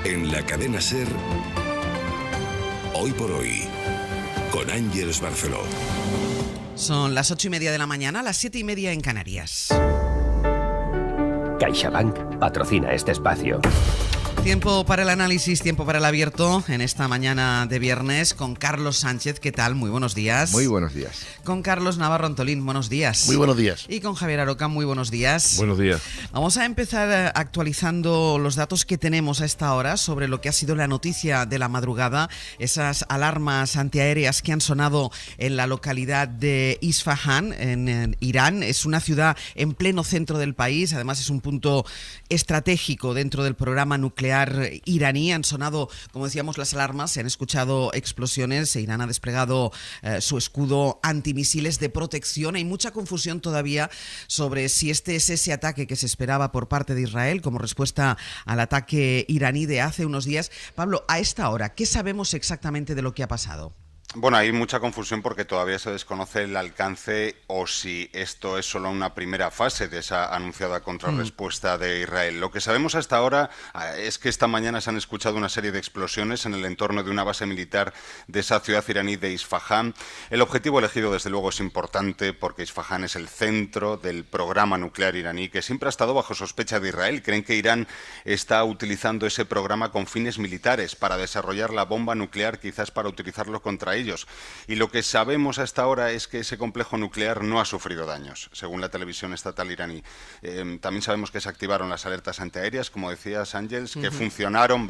En la cadena SER, Hoy por Hoy, con Ángeles Barceló. Son las 8:30 de la mañana, las 7:30 en Canarias. CaixaBank patrocina este espacio. Tiempo para el análisis, tiempo para el abierto en esta mañana de viernes con Carlos Sánchez. ¿Qué tal? Muy buenos días. Muy buenos días. Con Carlos Navarro Antolín, buenos días. Muy buenos días. Y con Javier Aroca, muy buenos días. Buenos días. Vamos a empezar actualizando los datos que tenemos a esta hora sobre lo que ha sido la noticia de la madrugada, esas alarmas antiaéreas que han sonado en la localidad de Isfahan, en Irán. Es una ciudad en pleno centro del país, además es un punto estratégico dentro del programa nuclear iraní. Han sonado, como decíamos, las alarmas, se han escuchado explosiones. Irán ha desplegado su escudo antimisiles de protección. Hay mucha confusión todavía sobre si este es ese ataque que se esperaba por parte de Israel como respuesta al ataque iraní de hace unos días. Pablo, a esta hora, ¿qué sabemos exactamente de lo que ha pasado? Bueno, hay mucha confusión porque todavía se desconoce el alcance o si esto es solo una primera fase de esa anunciada contrarrespuesta de Israel. Lo que sabemos hasta ahora es que esta mañana se han escuchado una serie de explosiones en el entorno de una base militar de esa ciudad iraní de Isfahan. El objetivo elegido, desde luego, es importante porque Isfahan es el centro del programa nuclear iraní que siempre ha estado bajo sospecha de Israel. Creen que Irán está utilizando ese programa con fines militares para desarrollar la bomba nuclear, quizás para utilizarlo contra ellos. Y lo que sabemos hasta ahora es que ese complejo nuclear no ha sufrido daños, según la televisión estatal iraní. También sabemos que se activaron las alertas antiaéreas, como decías, Ángeles, que funcionaron,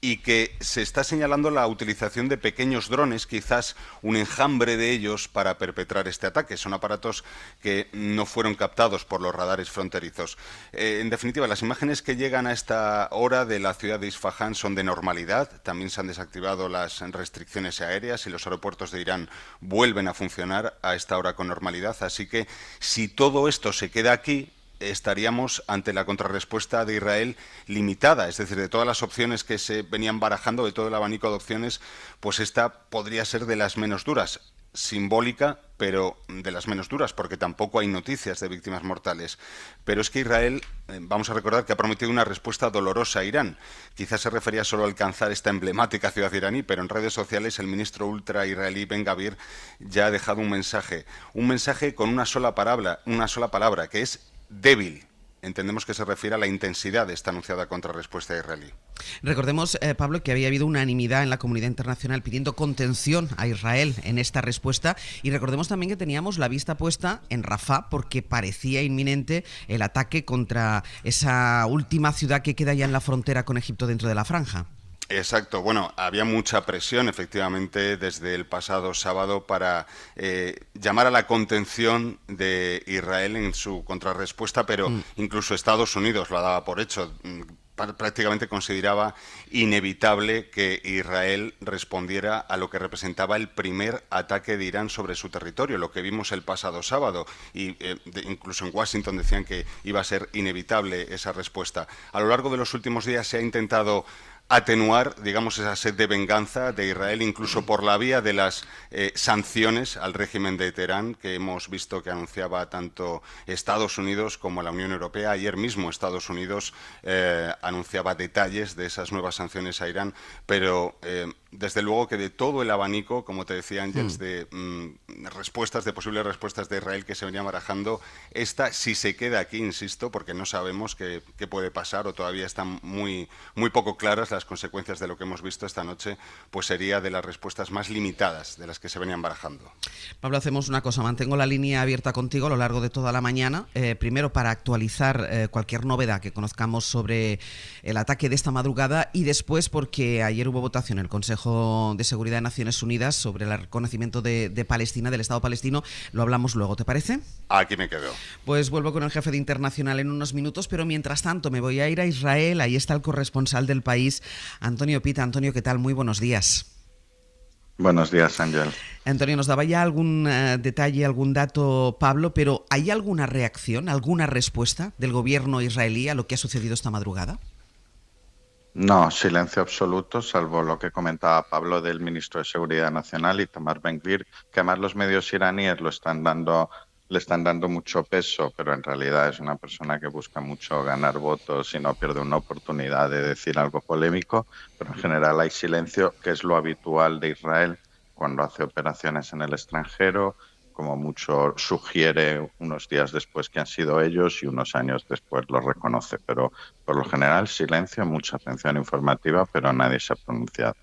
y que se está señalando la utilización de pequeños drones, quizás un enjambre de ellos para perpetrar este ataque. Son aparatos que no fueron captados por los radares fronterizos. En definitiva, las imágenes que llegan a esta hora de la ciudad de Isfahan son de normalidad. También se han desactivado las restricciones aéreas y los aeropuertos de Irán vuelven a funcionar a esta hora con normalidad. Así que si todo esto se queda aquí, estaríamos ante la contrarrespuesta de Israel limitada, es decir, de todas las opciones que se venían barajando, de todo el abanico de opciones, pues esta podría ser de las menos duras. Simbólica, pero de las menos duras, porque tampoco hay noticias de víctimas mortales. Pero es que Israel, vamos a recordar que ha prometido una respuesta dolorosa a Irán. Quizás se refería solo a alcanzar esta emblemática ciudad iraní, pero en redes sociales el ministro ultra israelí Ben Gvir ya ha dejado un mensaje con una sola palabra, que es débil. Entendemos que se refiere a la intensidad de esta anunciada contrarrespuesta israelí. Recordemos, Pablo, que había habido unanimidad en la comunidad internacional pidiendo contención a Israel en esta respuesta, y recordemos también que teníamos la vista puesta en Rafah porque parecía inminente el ataque contra esa última ciudad que queda ya en la frontera con Egipto dentro de la franja. Exacto. Bueno, había mucha presión, efectivamente, desde el pasado sábado para llamar a la contención de Israel en su contrarrespuesta, pero incluso Estados Unidos lo daba por hecho. Prácticamente consideraba inevitable que Israel respondiera a lo que representaba el primer ataque de Irán sobre su territorio, lo que vimos el pasado sábado, y incluso en Washington decían que iba a ser inevitable esa respuesta. A lo largo de los últimos días se ha intentado atenuar, digamos, esa sed de venganza de Israel, incluso por la vía de las sanciones al régimen de Teherán, que hemos visto que anunciaba tanto Estados Unidos como la Unión Europea. Ayer mismo Estados Unidos anunciaba detalles de esas nuevas sanciones a Irán, pero desde luego que de todo el abanico, como te decía Ángeles, de posibles respuestas de Israel que se venían barajando, esta, si se queda aquí, insisto, porque no sabemos qué puede pasar o todavía están muy poco claras las consecuencias de lo que hemos visto esta noche, pues sería de las respuestas más limitadas de las que se venían barajando. Pablo, hacemos una cosa, mantengo la línea abierta contigo a lo largo de toda la mañana, primero para actualizar cualquier novedad que conozcamos sobre el ataque de esta madrugada, y después porque ayer hubo votación en el Consejo de Seguridad de Naciones Unidas sobre el reconocimiento de Palestina, del Estado palestino. Lo hablamos luego, ¿te parece? Aquí me quedo. Pues vuelvo con el jefe de Internacional en unos minutos, pero mientras tanto me voy a ir a Israel. Ahí está el corresponsal del país, Antonio Pita. Antonio, ¿qué tal? Muy buenos días. Buenos días, Ángel. Antonio, nos daba ya algún detalle, algún dato, Pablo, pero ¿hay alguna reacción, alguna respuesta del gobierno israelí a lo que ha sucedido esta madrugada? No, silencio absoluto, salvo lo que comentaba Pablo del ministro de Seguridad Nacional, Itamar Ben Gvir, que además los medios iraníes lo están dando le están dando mucho peso, pero en realidad es una persona que busca mucho ganar votos y no pierde una oportunidad de decir algo polémico, pero en general hay silencio, que es lo habitual de Israel cuando hace operaciones en el extranjero, como mucho sugiere unos días después que han sido ellos y unos años después lo reconoce, pero por lo general silencio, mucha atención informativa, pero nadie se ha pronunciado.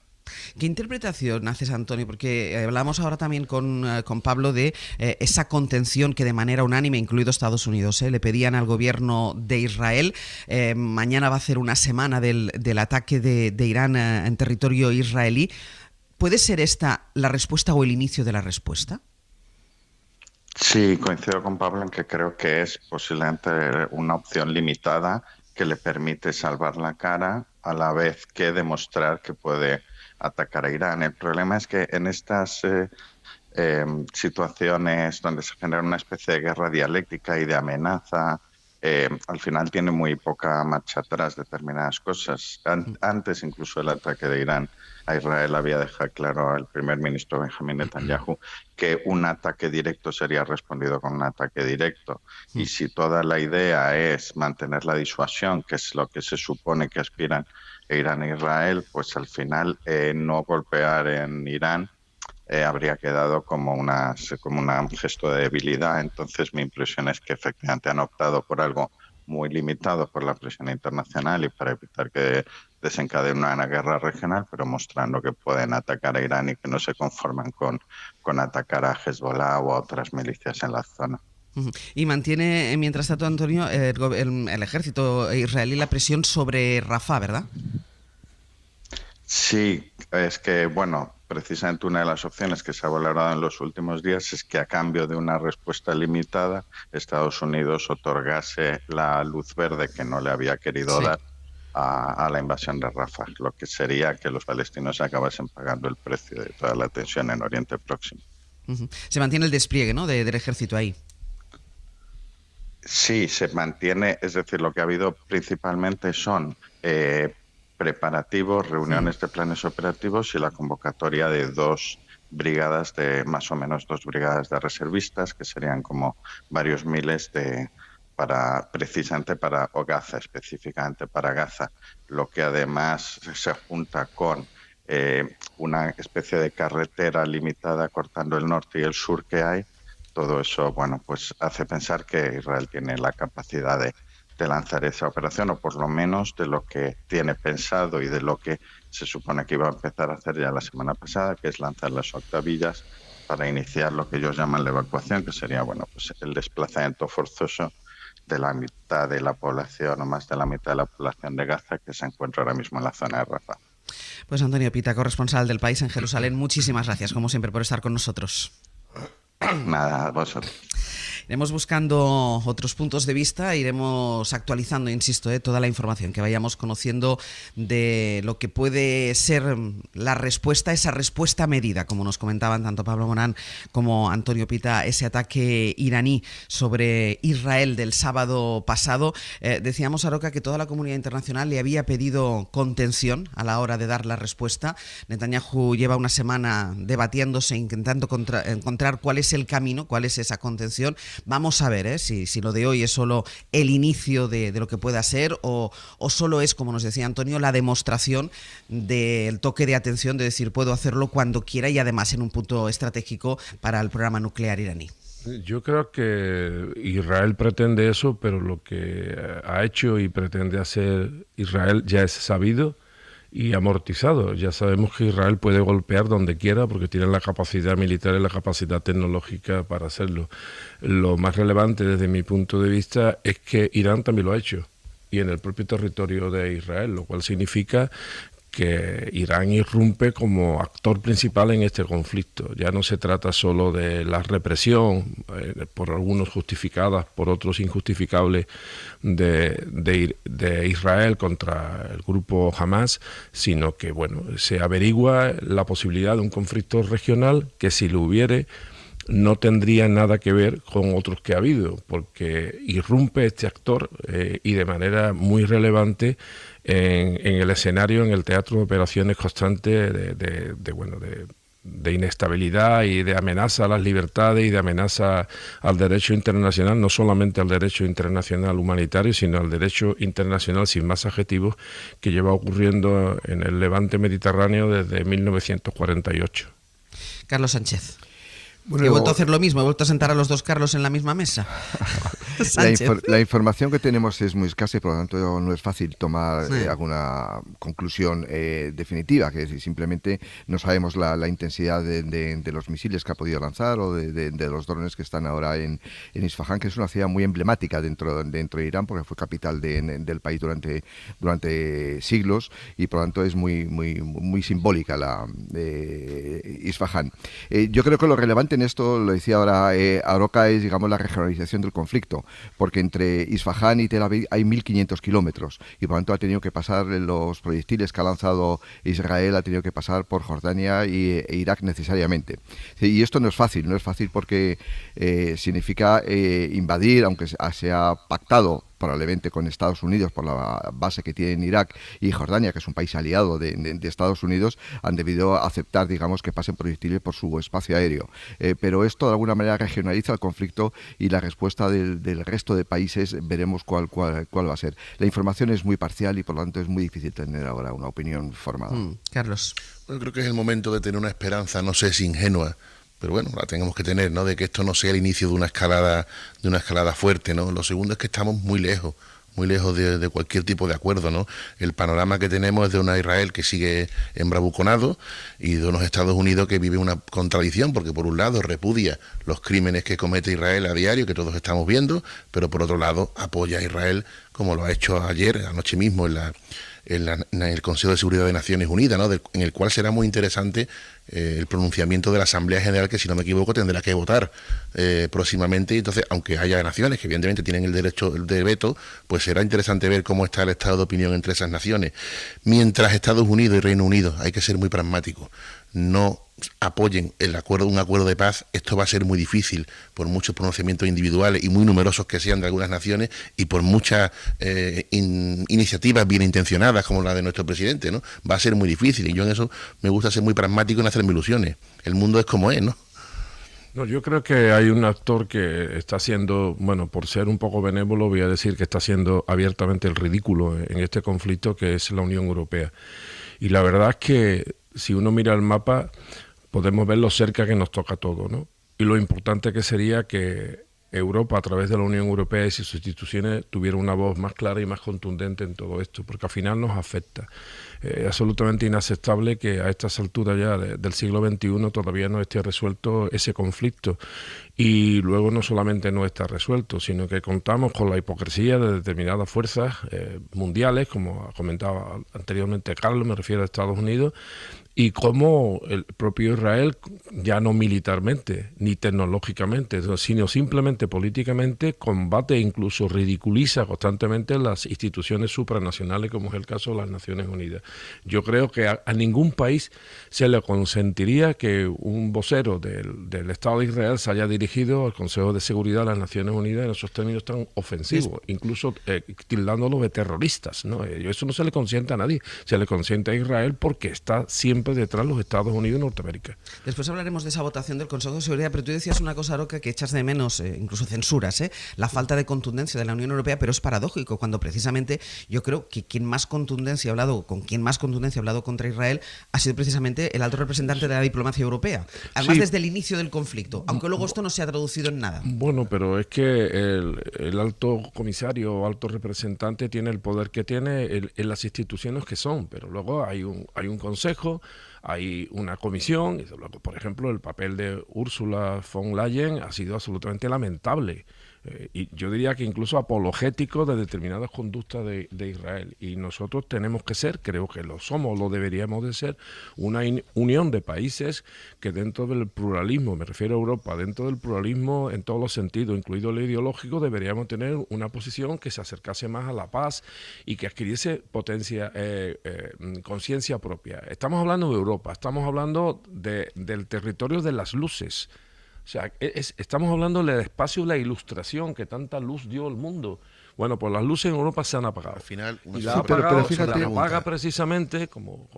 ¿Qué interpretación haces, Antonio? Porque hablamos ahora también con Pablo de esa contención que de manera unánime, incluido Estados Unidos, le pedían al gobierno de Israel. Mañana va a ser una semana del ataque de Irán en territorio israelí. ¿Puede ser esta la respuesta o el inicio de la respuesta? Sí, coincido con Pablo en que creo que es posiblemente una opción limitada que le permite salvar la cara a la vez que demostrar que puede atacar a Irán. El problema es que en estas situaciones donde se genera una especie de guerra dialéctica y de amenaza, al final tiene muy poca marcha atrás determinadas cosas. Antes incluso del ataque de Irán a Israel había dejado claro al primer ministro Benjamín Netanyahu que un ataque directo sería respondido con un ataque directo. Y si toda la idea es mantener la disuasión, que es lo que se supone que aspiran Irán e Israel, pues al final no golpear en Irán habría quedado como un gesto de debilidad. Entonces mi impresión es que efectivamente han optado por algo muy limitado por la presión internacional y para evitar que desencadene una guerra regional, pero mostrando que pueden atacar a Irán y que no se conforman con atacar a Hezbollah o a otras milicias en la zona. Y mantiene, mientras tanto, Antonio, el ejército israelí la presión sobre Rafah, ¿verdad? Sí, es que, bueno, precisamente una de las opciones que se ha valorado en los últimos días es que a cambio de una respuesta limitada, Estados Unidos otorgase la luz verde que no le había querido dar a la invasión de Rafah, lo que sería que los palestinos acabasen pagando el precio de toda la tensión en Oriente Próximo. Se mantiene el despliegue, ¿no?, del ejército ahí. Sí, se mantiene, es decir, lo que ha habido principalmente son preparativos, reuniones de planes operativos y la convocatoria de más o menos dos brigadas de reservistas, que serían como varios miles precisamente para Gaza, específicamente para Gaza, lo que además se junta con una especie de carretera limitada cortando el norte y el sur que hay. Todo eso, bueno, pues hace pensar que Israel tiene la capacidad de lanzar esa operación, o por lo menos de lo que tiene pensado y de lo que se supone que iba a empezar a hacer ya la semana pasada, que es lanzar las octavillas para iniciar lo que ellos llaman la evacuación, que sería, bueno, pues el desplazamiento forzoso de la mitad de la población o más de la mitad de la población de Gaza que se encuentra ahora mismo en la zona de Rafah. Pues Antonio Pita, corresponsal del País en Jerusalén, muchísimas gracias, como siempre, por estar con nosotros. Nada, vosotros. Iremos buscando otros puntos de vista, iremos actualizando, insisto, toda la información que vayamos conociendo de lo que puede ser la respuesta, esa respuesta medida, como nos comentaban tanto Pablo Morán como Antonio Pita, ese ataque iraní sobre Israel del sábado pasado. Decíamos, Aroca, que toda la comunidad internacional le había pedido contención a la hora de dar la respuesta. Netanyahu lleva una semana debatiéndose, intentando encontrar cuál es el camino, cuál es esa contención. Vamos a ver si lo de hoy es solo el inicio de lo que pueda ser o solo es, como nos decía Antonio, la demostración del toque de atención, de decir puedo hacerlo cuando quiera y además en un punto estratégico para el programa nuclear iraní. Yo creo que Israel pretende eso, pero lo que ha hecho y pretende hacer Israel ya es sabido y amortizado. Ya sabemos que Israel puede golpear donde quiera porque tiene la capacidad militar y la capacidad tecnológica para hacerlo. Lo más relevante desde mi punto de vista es que Irán también lo ha hecho y en el propio territorio de Israel, lo cual significa que Irán irrumpe como actor principal en este conflicto. Ya no se trata solo de la represión, por algunos justificadas, por otros injustificables, de Israel contra el grupo Hamas, sino que se averigua la posibilidad de un conflicto regional que, si lo hubiere, no tendría nada que ver con otros que ha habido, porque irrumpe este actor y de manera muy relevante en el escenario, en el teatro de operaciones constante de inestabilidad y de amenaza a las libertades y de amenaza al derecho internacional, no solamente al derecho internacional humanitario, sino al derecho internacional sin más adjetivos, que lleva ocurriendo en el Levante mediterráneo desde 1948. Carlos Sánchez. Bueno, he vuelto a hacer lo mismo, he vuelto a sentar a los dos Carlos en la misma mesa. La información que tenemos es muy escasa y por lo tanto no es fácil tomar alguna conclusión definitiva, que simplemente no sabemos la intensidad de los misiles que ha podido lanzar o de los drones que están ahora en Isfahán, que es una ciudad muy emblemática dentro de Irán, porque fue capital del país durante siglos y por lo tanto es muy simbólica la Isfahán. Yo creo que lo relevante en esto, lo decía ahora Aroca, es, digamos, la regionalización del conflicto, porque entre Isfahán y Tel Aviv hay 1.500 kilómetros y por lo tanto ha tenido que pasar los proyectiles que ha lanzado Israel, ha tenido que pasar por Jordania e Irak necesariamente. Y esto no es fácil porque significa invadir, aunque se ha pactado probablemente con Estados Unidos por la base que tiene en Irak, y Jordania, que es un país aliado de Estados Unidos, han debido aceptar, digamos, que pasen proyectiles por su espacio aéreo. Pero esto de alguna manera regionaliza el conflicto y la respuesta del resto de países veremos cuál va a ser. La información es muy parcial y por lo tanto es muy difícil tener ahora una opinión formada. Carlos. Bueno, creo que es el momento de tener una esperanza, no sé si ingenua, pero bueno, la tenemos que tener, ¿no? De que esto no sea el inicio de una escalada fuerte, ¿no? Lo segundo es que estamos muy lejos de cualquier tipo de acuerdo, ¿no? El panorama que tenemos es de una Israel que sigue embravuconado y de unos Estados Unidos que vive una contradicción, porque por un lado repudia los crímenes que comete Israel a diario, que todos estamos viendo, pero por otro lado apoya a Israel, como lo ha hecho ayer, anoche mismo, en el Consejo de Seguridad de Naciones Unidas, ¿no? En el cual será muy interesante el pronunciamiento de la Asamblea General, que si no me equivoco tendrá que votar próximamente. Y entonces, aunque haya naciones que evidentemente tienen el derecho de veto, pues será interesante ver cómo está el estado de opinión entre esas naciones. Mientras Estados Unidos y Reino Unido, hay que ser muy pragmáticos, no apoyen un acuerdo de paz, esto va a ser muy difícil por muchos pronunciamientos individuales y muy numerosos que sean de algunas naciones y por muchas iniciativas bien intencionadas como la de nuestro presidente, ¿no? Va a ser muy difícil y yo en eso me gusta ser muy pragmático y no hacerme ilusiones. El mundo es como es, ¿no? No, yo creo que hay un actor que está haciendo, bueno, por ser un poco benévolo, voy a decir que está haciendo abiertamente el ridículo en este conflicto, que es la Unión Europea. Y la verdad es que si uno mira el mapa, podemos ver lo cerca que nos toca todo, ¿no? Y lo importante que sería que Europa, a través de la Unión Europea y sus instituciones, tuviera una voz más clara y más contundente en todo esto, porque al final nos afecta. Es absolutamente inaceptable que a estas alturas ya del siglo XXI todavía no esté resuelto ese conflicto. Y luego no solamente no está resuelto, sino que contamos con la hipocresía de determinadas fuerzas mundiales, como ha comentado anteriormente Carlos, me refiero a Estados Unidos, y cómo el propio Israel, ya no militarmente ni tecnológicamente, sino simplemente políticamente, combate e incluso ridiculiza constantemente las instituciones supranacionales, como es el caso de las Naciones Unidas. Yo creo que a ningún país se le consentiría que un vocero del Estado de Israel se haya dirigido al Consejo de Seguridad de las Naciones Unidas en esos términos tan ofensivos, incluso tildándolo de terroristas, ¿no? Eso no se le consiente a nadie, se le consiente a Israel porque está siempre detrás de los Estados Unidos y Norteamérica. Después hablaremos de esa votación del Consejo de Seguridad, pero tú decías una cosa, Aroca, que echas de menos, incluso censuras, la falta de contundencia de la Unión Europea, pero es paradójico cuando precisamente yo creo que con quien más contundencia ha hablado contra Israel ha sido precisamente el alto representante de la diplomacia europea, además desde el inicio del conflicto, aunque luego esto no se ha traducido en nada. Bueno, pero es que el alto comisario o alto representante tiene el poder que tiene en las instituciones que son, pero luego hay un consejo, hay una comisión, y luego, por ejemplo, el papel de Ursula von Leyen ha sido absolutamente lamentable. Y yo diría que incluso apologético de determinadas conductas de Israel. Y nosotros tenemos que ser, creo que lo somos, lo deberíamos de ser, una unión de países que dentro del pluralismo, me refiero a Europa, dentro del pluralismo en todos los sentidos, incluido el ideológico, deberíamos tener una posición que se acercase más a la paz y que adquiriese conciencia propia. Estamos hablando de Europa, estamos hablando del territorio de las luces. O sea, estamos hablando del espacio de la ilustración que tanta luz dio al mundo. Bueno, pues las luces en Europa se han apagado. Al final, y la apaga precisamente, como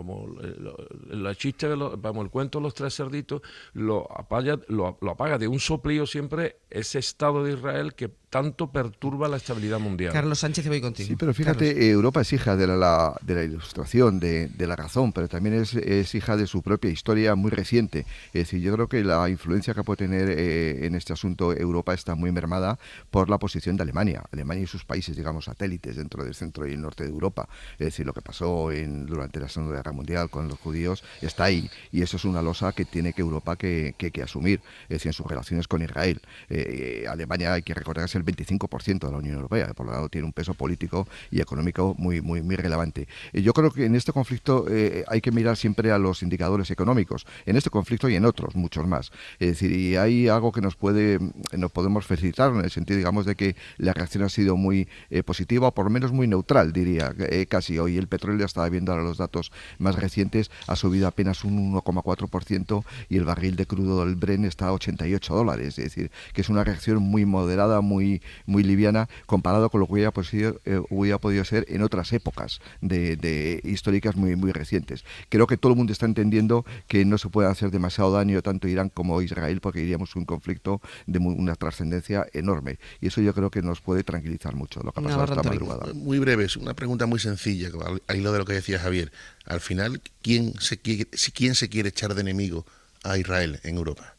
el chiste, el cuento de los tres cerditos, lo apaga de un soplío siempre ese Estado de Israel que tanto perturba la estabilidad mundial. Carlos Sánchez, voy contigo. Sí, pero fíjate, Carlos. Europa es hija de la ilustración, de la razón, pero también es hija de su propia historia muy reciente. Es decir, yo creo que la influencia que puede tener en este asunto Europa está muy mermada por la posición de Alemania. Alemania y sus países, digamos, satélites dentro del centro y el norte de Europa. Es decir, lo que pasó durante la Segunda Guerra Mundial con los judíos está ahí. Y eso es una losa que tiene que Europa que asumir, es decir, en sus relaciones con Israel. Alemania, hay que recordar, es el 25% de la Unión Europea, por lo tanto tiene un peso político y económico muy relevante. Yo creo que en este conflicto hay que mirar siempre a los indicadores económicos, en este conflicto y en otros, muchos más. Es decir, y hay algo que nos podemos felicitar en el sentido, digamos, de que la reacción ha sido muy positiva, o por lo menos muy neutral, diría, casi. Hoy el petróleo, estaba viendo ahora los datos más recientes, ha subido apenas un 1,4% y el barril de crudo del Brent está a $88, es decir, que es una reacción muy moderada, muy liviana, comparado con lo que hubiera podido ser en otras épocas de históricas muy recientes. Creo que todo el mundo está entendiendo que no se puede hacer demasiado daño tanto Irán como Israel, porque iríamos a un conflicto de una trascendencia enorme, y eso yo creo que nos puede tranquilizar mucho lo que ha pasado esta madrugada. Muy breve, es una pregunta muy sencilla, al hilo de lo que decía Javier. Al final, ¿quién se quiere echar de enemigo a Israel en Europa?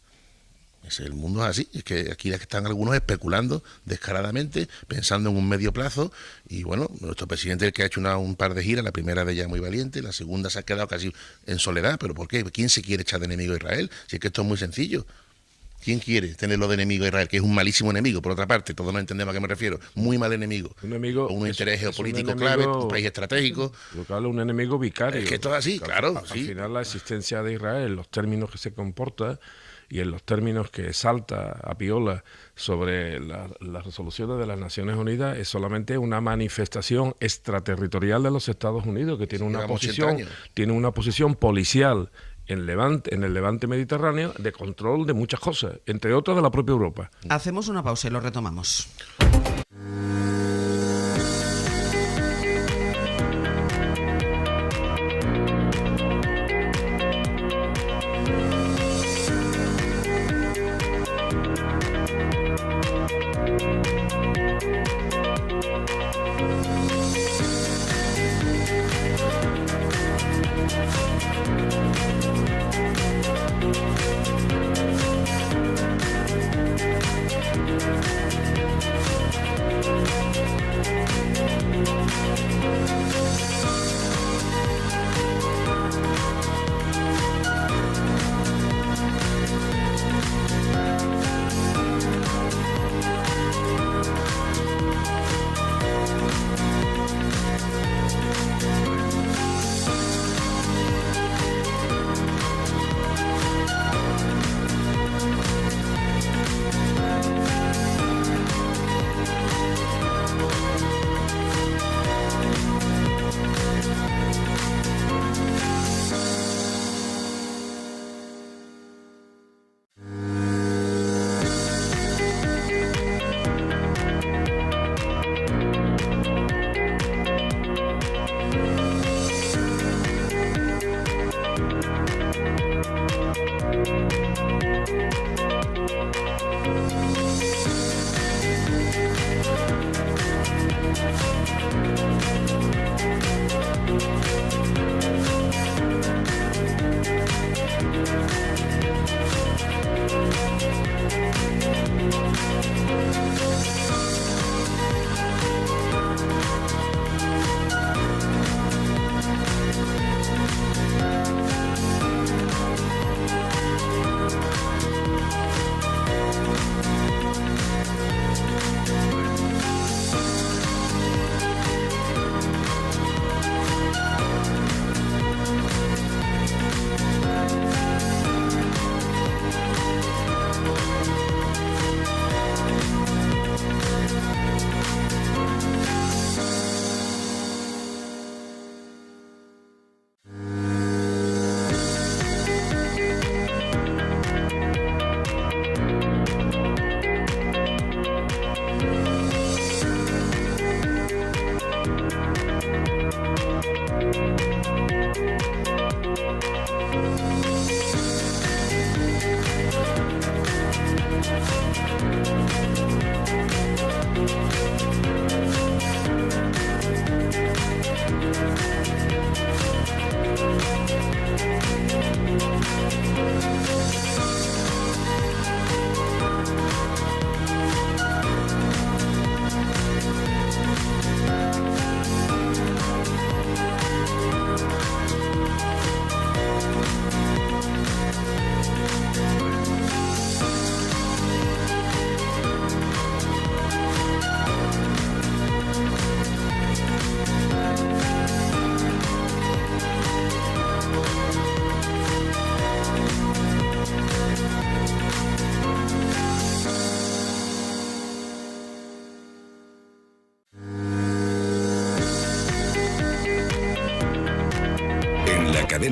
El mundo es así, es que aquí están algunos especulando descaradamente, pensando en un medio plazo, y bueno, nuestro presidente, el que ha hecho un par de giras, la primera de ella muy valiente, la segunda se ha quedado casi en soledad. ¿Pero por qué? ¿Quién se quiere echar de enemigo a Israel? Si es que esto es muy sencillo. ¿Quién quiere tenerlo de enemigo a Israel? Que es un malísimo enemigo, por otra parte, todos nos entendemos a qué me refiero. Muy mal enemigo. Un enemigo, un interés geopolítico clave, un país estratégico. Un enemigo vicario. Es que esto es así, claro. Al final, la existencia de Israel, los términos que se comporta y en los términos que salta a piola sobre las resoluciones de las Naciones Unidas, es solamente una manifestación extraterritorial de los Estados Unidos, que tiene una posición policial en el Levante Mediterráneo, de control de muchas cosas, entre otras de la propia Europa. Hacemos una pausa y lo retomamos.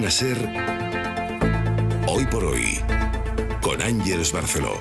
Cadena SER, Hoy por Hoy, con Ángeles Barceló.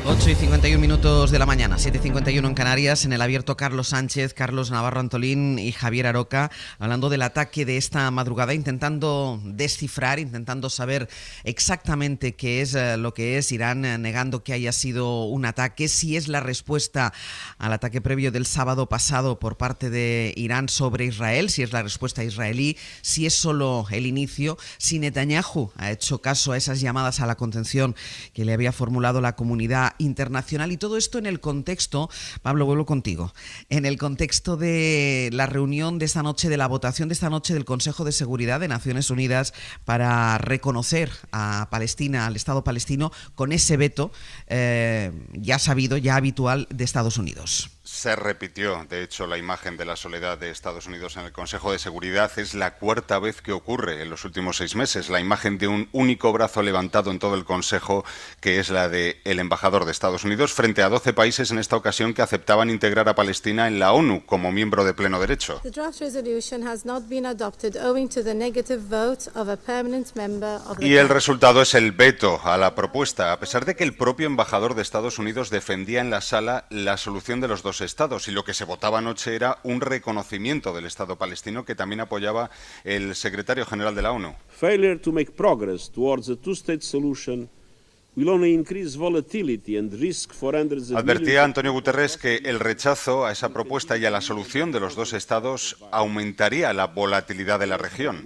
8:51 de la mañana, 7:51 en Canarias, en el abierto Carlos Sánchez, Carlos Navarro Antolín y Javier Aroca, hablando del ataque de esta madrugada, intentando descifrar, intentando saber exactamente qué es lo que es Irán, negando que haya sido un ataque, si es la respuesta al ataque previo del sábado pasado por parte de Irán sobre Israel, si es la respuesta israelí, si es solo el inicio, si Netanyahu ha hecho caso a esas llamadas a la contención que le había formulado la comunidad internacional, y todo esto en el contexto, Pablo, vuelvo contigo, en el contexto de la reunión de esta noche, de la votación de esta noche del Consejo de Seguridad de Naciones Unidas para reconocer a Palestina, al Estado palestino, con ese veto ya sabido, ya habitual de Estados Unidos. Se repitió, de hecho, la imagen de la soledad de Estados Unidos en el Consejo de Seguridad. Es la cuarta vez que ocurre en los últimos 6 meses. La imagen de un único brazo levantado en todo el Consejo, que es la del embajador de Estados Unidos, frente a 12 países en esta ocasión que aceptaban integrar a Palestina en la ONU como miembro de pleno derecho. Y el resultado es el veto a la propuesta, a pesar de que el propio embajador de Estados Unidos defendía en la sala la solución de los dos estados, y lo que se votaba anoche era un reconocimiento del Estado palestino, que también apoyaba el secretario general de la ONU. Failure to make progress towards a two-state solution will only increase volatility and risk for hundreds of Advertía Antonio Guterres que el rechazo a esa propuesta y a la solución de los dos estados aumentaría la volatilidad de la región.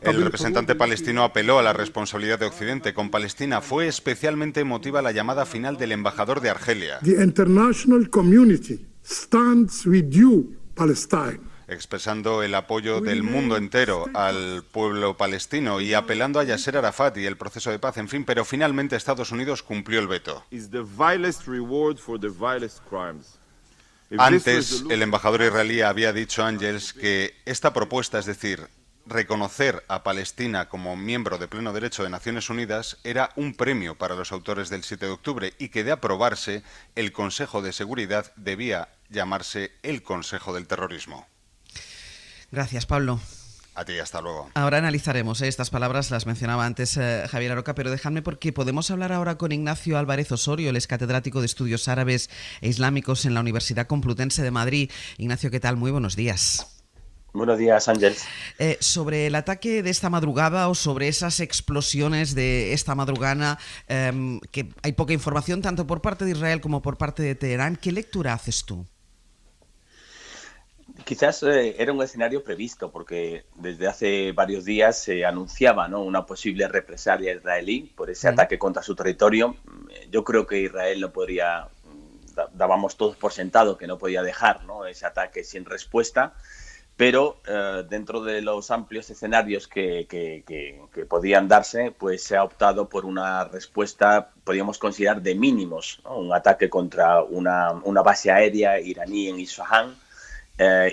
El representante palestino apeló a la responsabilidad de Occidente. Con Palestina fue especialmente emotiva la llamada final del embajador de Argelia. The international community stands with you, Palestine. Expresando el apoyo del mundo entero al pueblo palestino y apelando a Yasser Arafat y el proceso de paz, en fin, pero finalmente Estados Unidos cumplió el veto. Antes, el embajador israelí había dicho, Ángels, que esta propuesta, es decir, reconocer a Palestina como miembro de pleno derecho de Naciones Unidas, era un premio para los autores del 7 de octubre y que, de aprobarse, el Consejo de Seguridad debía llamarse el Consejo del Terrorismo. Gracias, Pablo. A ti, hasta luego. Ahora analizaremos estas palabras, las mencionaba antes Javier Aroca, pero dejadme, porque podemos hablar ahora con Ignacio Álvarez Osorio, él es catedrático de Estudios Árabes e Islámicos en la Universidad Complutense de Madrid. Ignacio, ¿qué tal? Muy buenos días. Buenos días, Ángel. Sobre el ataque de esta madrugada o sobre esas explosiones de esta madrugada, que hay poca información tanto por parte de Israel como por parte de Teherán, ¿qué lectura haces tú? Quizás era un escenario previsto, porque desde hace varios días se anunciaba, ¿no?, una posible represalia israelí por ese ataque contra su territorio. Yo creo que Israel no podría, dábamos todos por sentado que no podía dejar, ¿no?, ese ataque sin respuesta, pero dentro de los amplios escenarios que podían darse, pues se ha optado por una respuesta, podríamos considerar, de mínimos, ¿no?, un ataque contra una base aérea iraní en Isfahan,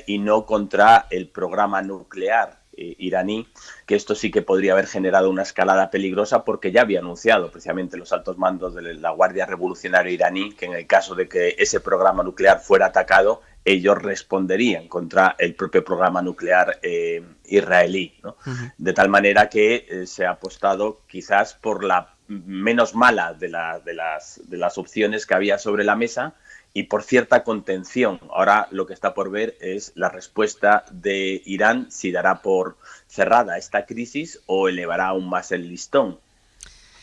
y no contra el programa nuclear iraní, que esto sí que podría haber generado una escalada peligrosa, porque ya había anunciado precisamente los altos mandos de la Guardia Revolucionaria iraní que en el caso de que ese programa nuclear fuera atacado, ellos responderían contra el propio programa nuclear israelí, ¿no? De tal manera que se ha apostado quizás por la menos mala de las opciones que había sobre la mesa, y por cierta contención. Ahora lo que está por ver es la respuesta de Irán, si dará por cerrada esta crisis o elevará aún más el listón.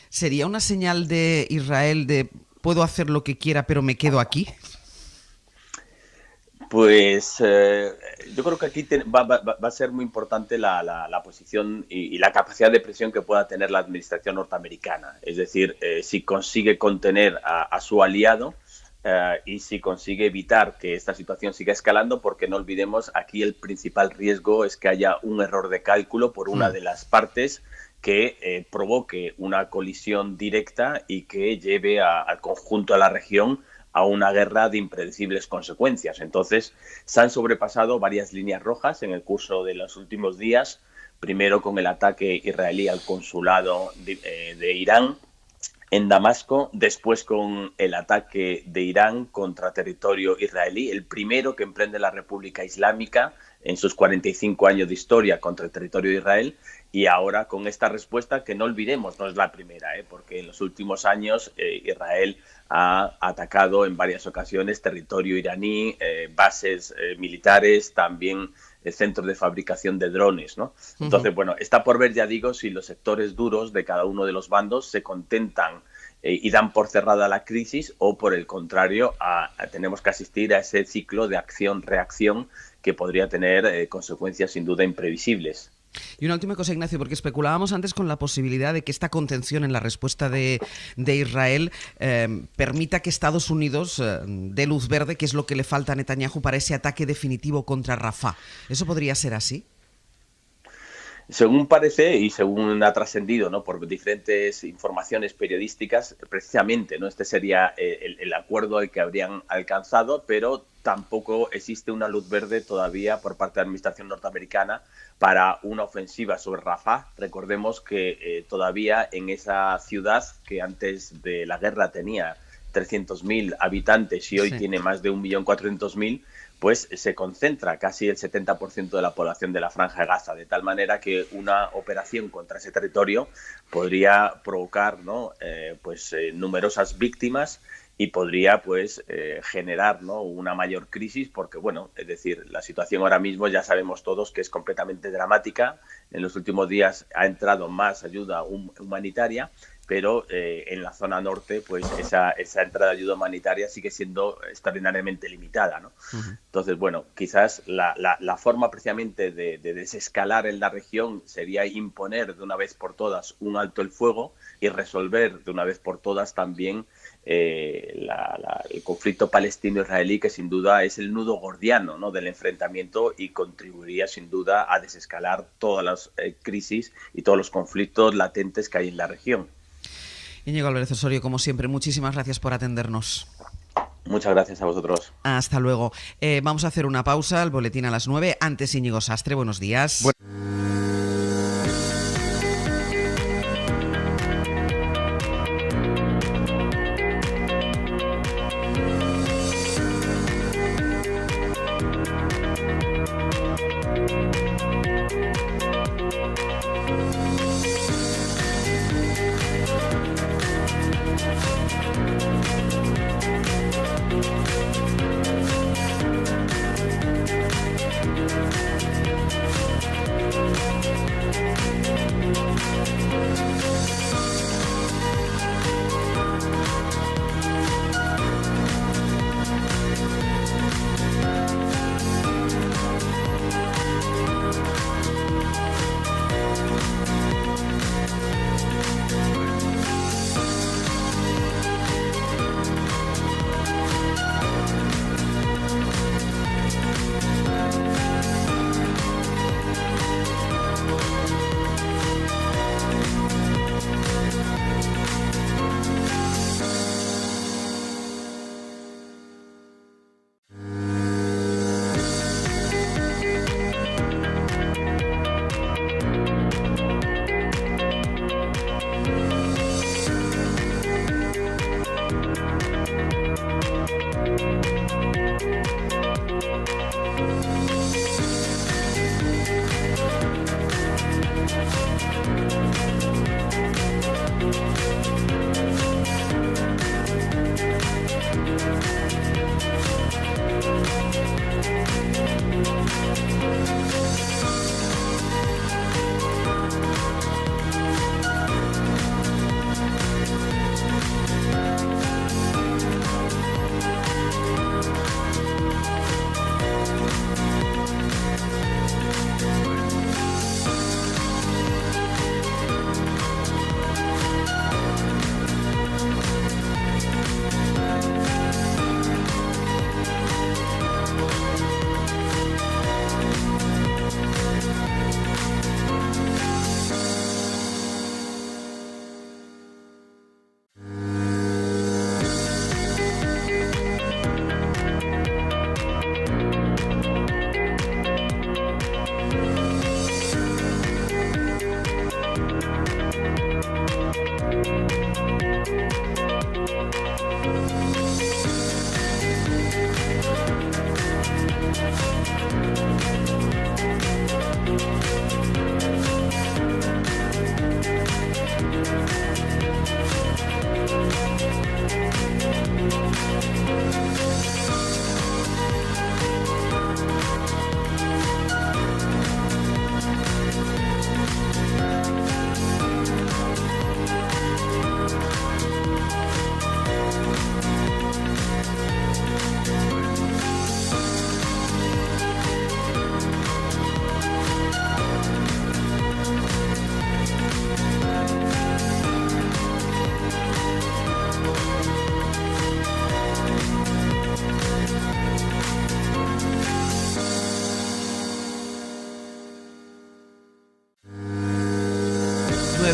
¿Sería una señal de Israel de puedo hacer lo que quiera pero me quedo aquí? Pues yo creo que aquí va a ser muy importante la posición y la capacidad de presión que pueda tener la administración norteamericana. Es decir, si consigue contener a su aliado, y si consigue evitar que esta situación siga escalando, porque no olvidemos, aquí el principal riesgo es que haya un error de cálculo por una de las partes que provoque una colisión directa y que lleve al conjunto de la región a una guerra de impredecibles consecuencias. Entonces, se han sobrepasado varias líneas rojas en el curso de los últimos días, primero con el ataque israelí al consulado de Irán, en Damasco, después con el ataque de Irán contra territorio israelí, el primero que emprende la República Islámica en sus 45 años de historia contra el territorio de Israel, y ahora con esta respuesta que no olvidemos, no es la primera, porque en los últimos años Israel ha atacado en varias ocasiones territorio iraní, bases militares, también centros de fabricación de drones, ¿no? Entonces, bueno, está por ver, ya digo, si los sectores duros de cada uno de los bandos se contentan y dan por cerrada la crisis, o por el contrario, tenemos que asistir a ese ciclo de acción-reacción que podría tener consecuencias sin duda imprevisibles. Y una última cosa, Ignacio, porque especulábamos antes con la posibilidad de que esta contención en la respuesta de Israel permita que Estados Unidos dé luz verde, que es lo que le falta a Netanyahu para ese ataque definitivo contra Rafah. ¿Eso podría ser así? Según parece y según ha trascendido, ¿no?, por diferentes informaciones periodísticas, precisamente, ¿no?, este sería el acuerdo al que habrían alcanzado, pero tampoco existe una luz verde todavía por parte de la administración norteamericana para una ofensiva sobre Rafah. Recordemos que todavía en esa ciudad, que antes de la guerra tenía 300.000 habitantes y hoy tiene más de 1.400.000, pues se concentra casi el 70% de la población de la Franja de Gaza, de tal manera que una operación contra ese territorio podría provocar, ¿no?, numerosas víctimas, y podría generar, ¿no?, una mayor crisis, porque, bueno, es decir, la situación ahora mismo ya sabemos todos que es completamente dramática. En los últimos días ha entrado más ayuda humanitaria, pero en la zona norte, pues esa entrada de ayuda humanitaria sigue siendo extraordinariamente limitada, ¿no? Entonces, bueno, quizás la forma precisamente de desescalar en la región sería imponer de una vez por todas un alto el fuego y resolver de una vez por todas también el conflicto palestino-israelí, que sin duda es el nudo gordiano, ¿no?, del enfrentamiento, y contribuiría sin duda a desescalar todas las crisis y todos los conflictos latentes que hay en la región. Íñigo Álvarez Osorio, como siempre, muchísimas gracias por atendernos. Muchas gracias a vosotros. Hasta luego. Vamos a hacer una pausa, el boletín a las 9. Antes, Íñigo Sastre, buenos días.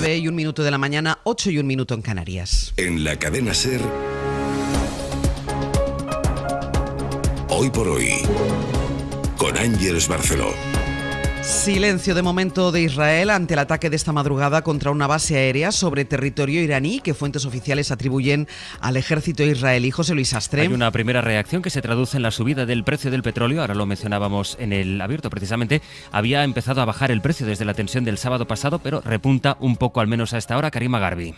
9:01 de la mañana, 8:01 en Canarias. En la cadena SER, Hoy por Hoy, con Ángeles Barceló. Silencio de momento de Israel ante el ataque de esta madrugada contra una base aérea sobre territorio iraní que fuentes oficiales atribuyen al ejército israelí. José Luis Astre. Hay una primera reacción que se traduce en la subida del precio del petróleo. Ahora lo mencionábamos en el abierto precisamente. Había empezado a bajar el precio desde la tensión del sábado pasado, pero repunta un poco, al menos a esta hora. Karima Garbi.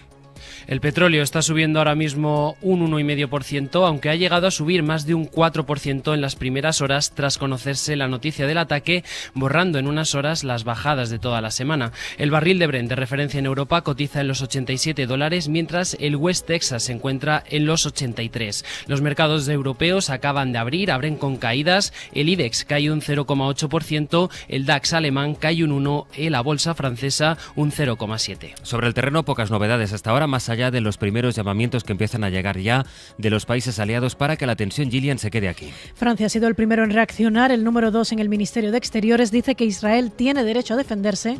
El petróleo está subiendo ahora mismo un 1,5%, aunque ha llegado a subir más de un 4% en las primeras horas tras conocerse la noticia del ataque, borrando en unas horas las bajadas de toda la semana. El barril de Brent de referencia en Europa cotiza en los $87, mientras el West Texas se encuentra en los 83. Los mercados europeos acaban de abren con caídas. El IBEX cae un 0,8%, el DAX alemán cae un 1%, y la bolsa francesa un 0,7%. Sobre el terreno, pocas novedades hasta ahora, más allá de los primeros llamamientos que empiezan a llegar ya de los países aliados para que la tensión, Gillian, se quede aquí. Francia ha sido el primero en reaccionar. El número 2 en el Ministerio de Exteriores dice que Israel tiene derecho a defenderse.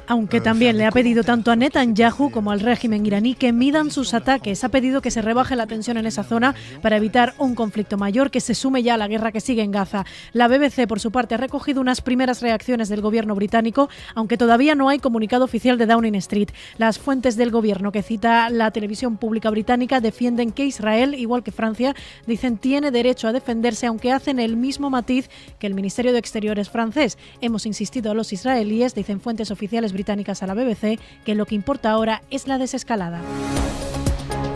Aunque también le ha pedido tanto a Netanyahu como al régimen iraní que midan sus ataques. Ha pedido que se rebaje la tensión en esa zona para evitar un conflicto mayor que se sume ya a la guerra que sigue en Gaza. La BBC, por su parte, ha recogido unas primeras reacciones del gobierno británico, aunque todavía no hay comunicado oficial de Downing Street. Las fuentes del gobierno que cita la televisión pública británica defienden que Israel, igual que Francia, dicen tiene derecho a defenderse, aunque hacen el mismo matiz que el Ministerio de Exteriores francés. Hemos insistido a los israelíes, dicen fuentes oficiales británicas a la BBC, que lo que importa ahora es la desescalada.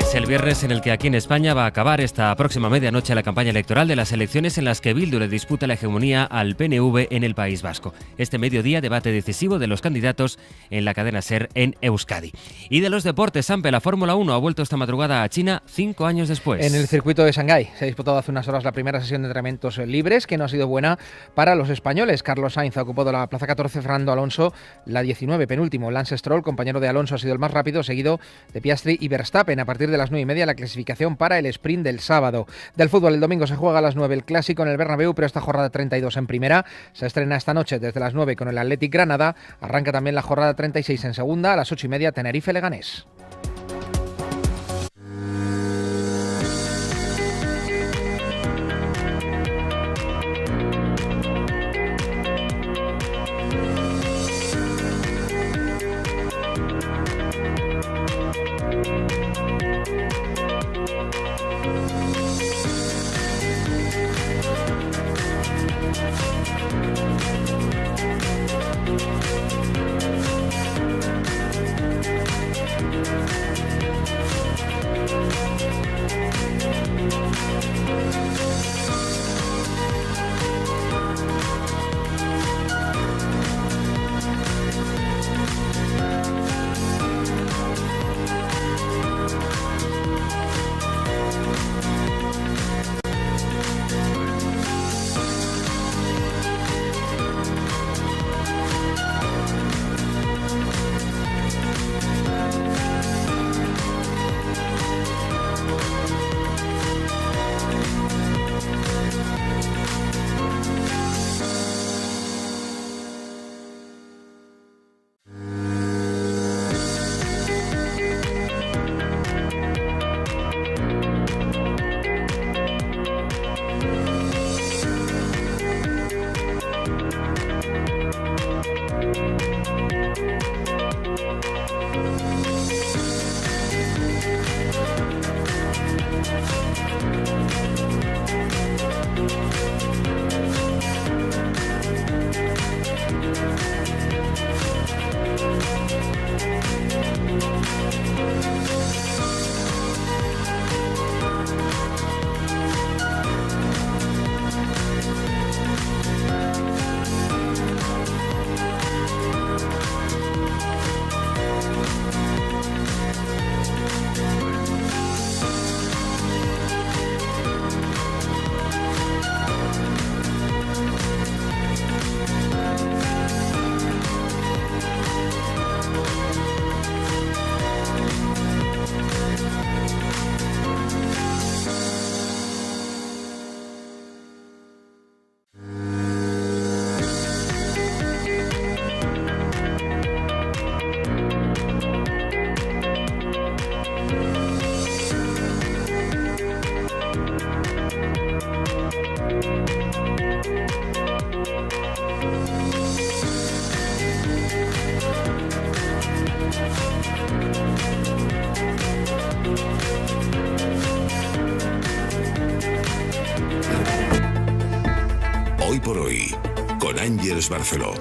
Es el viernes en el que aquí en España va a acabar esta próxima medianoche la campaña electoral de las elecciones en las que Bildu le disputa la hegemonía al PNV en el País Vasco. Este mediodía, debate decisivo de los candidatos en la cadena SER en Euskadi. Y de los deportes, Sampe, la Fórmula 1 ha vuelto esta madrugada a China 5 años después. En el circuito de Shanghái se ha disputado hace unas horas la primera sesión de entrenamientos libres, que no ha sido buena para los españoles. Carlos Sainz ha ocupado la plaza 14, Fernando Alonso la 19, penúltimo. Lance Stroll, compañero de Alonso, ha sido el más rápido, seguido de Piastri y Verstappen. A partir de las 9:30 la clasificación para el sprint del sábado. Del fútbol, el domingo se juega a las 9 el Clásico en el Bernabéu, pero esta jornada 32 en primera se estrena esta noche desde las 9 con el Athletic Granada. Arranca también la jornada 36 en segunda a las 8:30 Tenerife Leganés. Ángeles Barceló.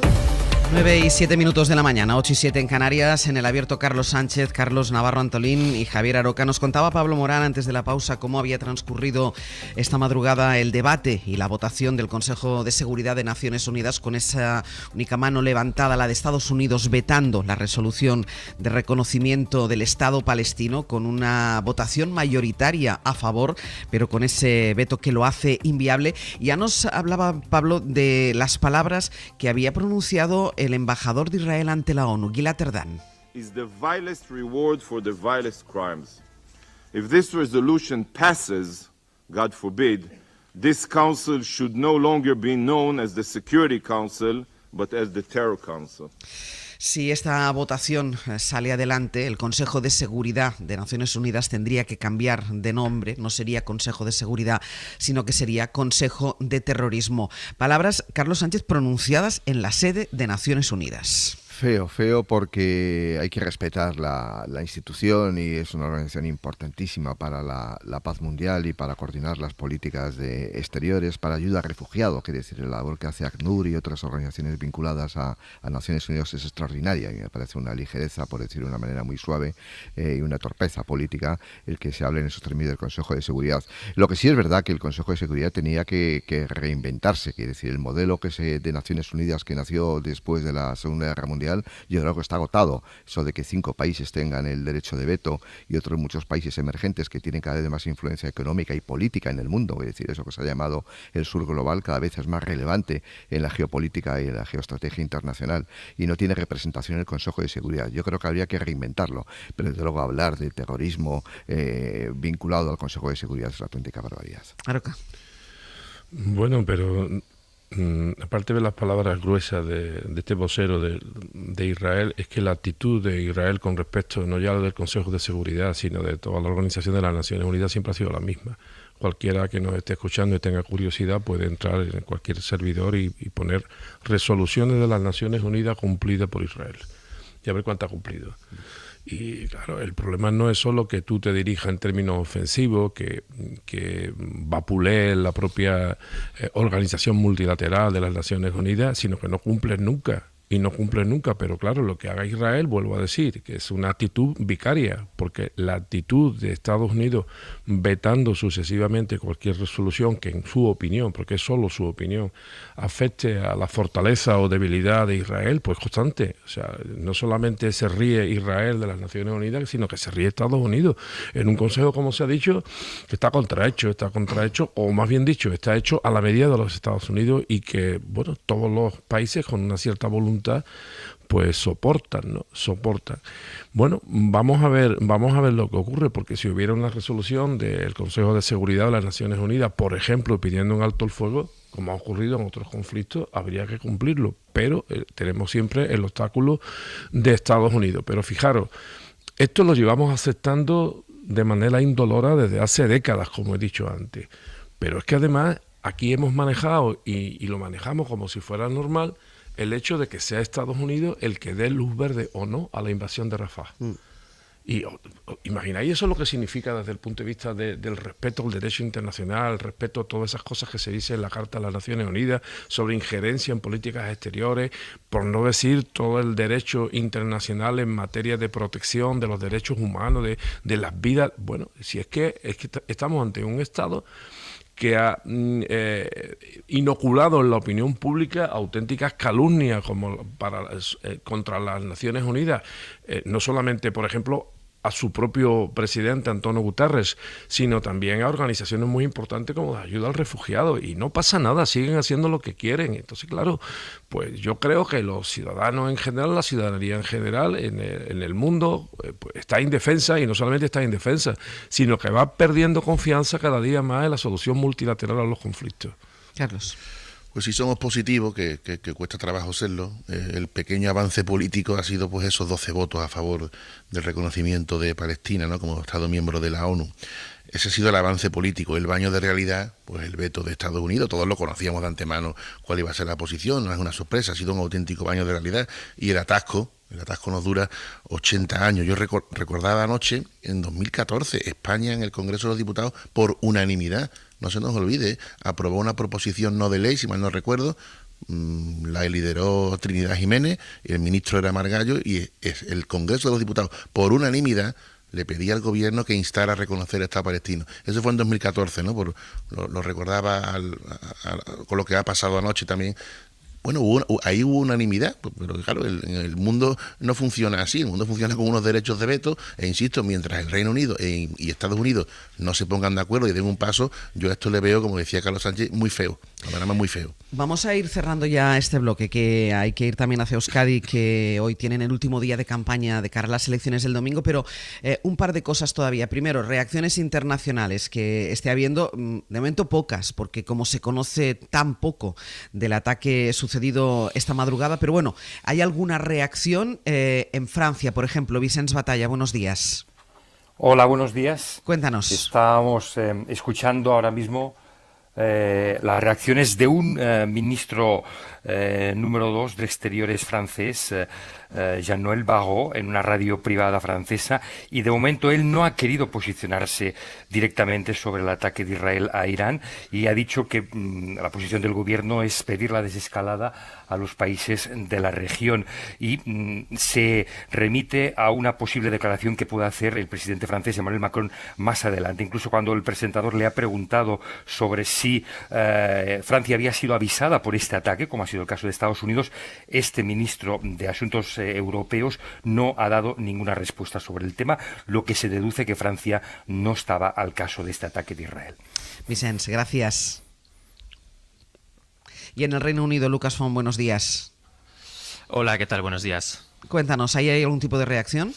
9:07 de la mañana, 8:07 en Canarias. En el abierto, Carlos Sánchez, Carlos Navarro Antolín y Javier Aroca. Nos contaba Pablo Morán antes de la pausa cómo había transcurrido esta madrugada el debate y la votación del Consejo de Seguridad de Naciones Unidas, con esa única mano levantada, la de Estados Unidos, vetando la resolución de reconocimiento del Estado palestino, con una votación mayoritaria a favor, pero con ese veto que lo hace inviable. Ya nos hablaba Pablo de las palabras que había pronunciado el embajador de Israel ante la ONU, Gilad Erdan. Is the vilest reward for the vilest crimes. If this resolution passes, God forbid, this council should no longer be known as the Security Council, but as the Terror Council. Si esta votación sale adelante, el Consejo de Seguridad de Naciones Unidas tendría que cambiar de nombre. No sería Consejo de Seguridad, sino que sería Consejo de Terrorismo. Palabras, Carlos Sánchez, pronunciadas en la sede de Naciones Unidas. Feo, porque hay que respetar la institución, y es una organización importantísima para la paz mundial y para coordinar las políticas exteriores, para ayuda a refugiados. Quiere decir, la labor que hace ACNUR y otras organizaciones vinculadas a Naciones Unidas es extraordinaria, y me parece una ligereza, por decirlo de una manera muy suave, y una torpeza política el que se hable en esos términos del Consejo de Seguridad. Lo que sí es verdad que el Consejo de Seguridad tenía que reinventarse. Quiere decir, el modelo de Naciones Unidas que nació después de la Segunda Guerra Mundial, yo creo que está agotado. Eso de que 5 países tengan el derecho de veto y otros muchos países emergentes que tienen cada vez más influencia económica y política en el mundo, es decir, eso que se ha llamado el sur global, cada vez es más relevante en la geopolítica y en la geoestrategia internacional, y no tiene representación en el Consejo de Seguridad. Yo creo que habría que reinventarlo, pero desde luego hablar de terrorismo vinculado al Consejo de Seguridad es una auténtica barbaridad. Aroca. Bueno, pero aparte de las palabras gruesas de este vocero de Israel, es que la actitud de Israel con respecto no ya del Consejo de Seguridad, sino de toda la Organización de las Naciones Unidas, siempre ha sido la misma. Cualquiera que nos esté escuchando y tenga curiosidad puede entrar en cualquier servidor y poner resoluciones de las Naciones Unidas cumplidas por Israel y a ver cuánto ha cumplido. Y claro, el problema no es solo que tú te dirijas en términos ofensivos, que vapulees la propia organización multilateral de las Naciones Unidas, sino que no cumples nunca. Y no cumplen nunca, pero claro, lo que haga Israel, vuelvo a decir, que es una actitud vicaria, porque la actitud de Estados Unidos vetando sucesivamente cualquier resolución que en su opinión, porque es solo su opinión, afecte a la fortaleza o debilidad de Israel, pues constante. O sea, no solamente se ríe Israel de las Naciones Unidas, sino que se ríe Estados Unidos en un consejo, como se ha dicho, que está contrahecho, o más bien dicho, está hecho a la medida de los Estados Unidos, y que, bueno, todos los países con una cierta voluntad pues soportan. Bueno, vamos a ver lo que ocurre, porque si hubiera una resolución del Consejo de Seguridad de las Naciones Unidas, por ejemplo, pidiendo un alto el fuego, como ha ocurrido en otros conflictos, habría que cumplirlo, pero tenemos siempre el obstáculo de Estados Unidos. Pero fijaros, esto lo llevamos aceptando de manera indolora desde hace décadas, como he dicho antes, pero es que además aquí hemos manejado y lo manejamos como si fuera normal el hecho de que sea Estados Unidos el que dé luz verde o no a la invasión de Rafah. Y imagináis eso lo que significa desde el punto de vista del respeto al derecho internacional, el respeto a todas esas cosas que se dice en la Carta de las Naciones Unidas sobre injerencia en políticas exteriores, por no decir todo el derecho internacional en materia de protección de los derechos humanos, de las vidas. Bueno, si es que estamos ante un Estado que ha inoculado en la opinión pública auténticas calumnias contra las Naciones Unidas, no solamente, por ejemplo, a su propio presidente Antonio Guterres, sino también a organizaciones muy importantes como de ayuda al refugiado, y no pasa nada, siguen haciendo lo que quieren. Entonces, claro, pues yo creo que los ciudadanos en general, la ciudadanía en general en el mundo, pues está indefensa, y no solamente está indefensa, sino que va perdiendo confianza cada día más en la solución multilateral a los conflictos. Carlos. Pues si somos positivos, que cuesta trabajo serlo, el pequeño avance político ha sido pues esos 12 votos a favor del reconocimiento de Palestina, ¿no?, como Estado miembro de la ONU. Ese ha sido el avance político. El baño de realidad, pues el veto de Estados Unidos, todos lo conocíamos de antemano cuál iba a ser la posición, no es una sorpresa, ha sido un auténtico baño de realidad. Y el atasco nos dura 80 años. Yo recordaba anoche, en 2014, España en el Congreso de los Diputados, por unanimidad, no se nos olvide, aprobó una proposición no de ley, si mal no recuerdo, la lideró Trinidad Jiménez, el ministro era Margallo, y el Congreso de los Diputados, por unanimidad, le pedía al gobierno que instara a reconocer el Estado palestino. Eso fue en 2014, ¿no? Lo recordaba con lo que ha pasado anoche también. Bueno, ahí hubo unanimidad, pero claro, el mundo no funciona así, el mundo funciona con unos derechos de veto, e insisto, mientras el Reino Unido y Estados Unidos no se pongan de acuerdo y den un paso, yo esto le veo, como decía Carlos Sánchez, muy feo, panorama muy feo. Vamos a ir cerrando ya este bloque, que hay que ir también hacia Euskadi, que hoy tienen el último día de campaña de cara a las elecciones del domingo, pero un par de cosas todavía. Primero, reacciones internacionales que esté habiendo, de momento pocas, porque como se conoce tan poco del ataque sucedido esta madrugada, pero bueno, ¿hay alguna reacción en Francia, por ejemplo? Vicens Batalla, buenos días. Hola, buenos días. Cuéntanos. Estamos escuchando ahora mismo las reacciones de un ministro número 2 de Exteriores francés, Jean-Noël Barrot, en una radio privada francesa, y de momento él no ha querido posicionarse directamente sobre el ataque de Israel a Irán y ha dicho que la posición del gobierno es pedir la desescalada a los países de la región y se remite a una posible declaración que pueda hacer el presidente francés Emmanuel Macron más adelante. Incluso cuando el presentador le ha preguntado sobre si Francia había sido avisada por este ataque, como ha sido el caso de Estados Unidos, este ministro de Asuntos Europeos no ha dado ninguna respuesta sobre el tema, lo que se deduce que Francia no estaba al caso de este ataque de Israel. Vicens, gracias. Y en el Reino Unido, Lucas Font, buenos días. Hola, ¿qué tal? Buenos días. Cuéntanos, ¿hay algún tipo de reacción?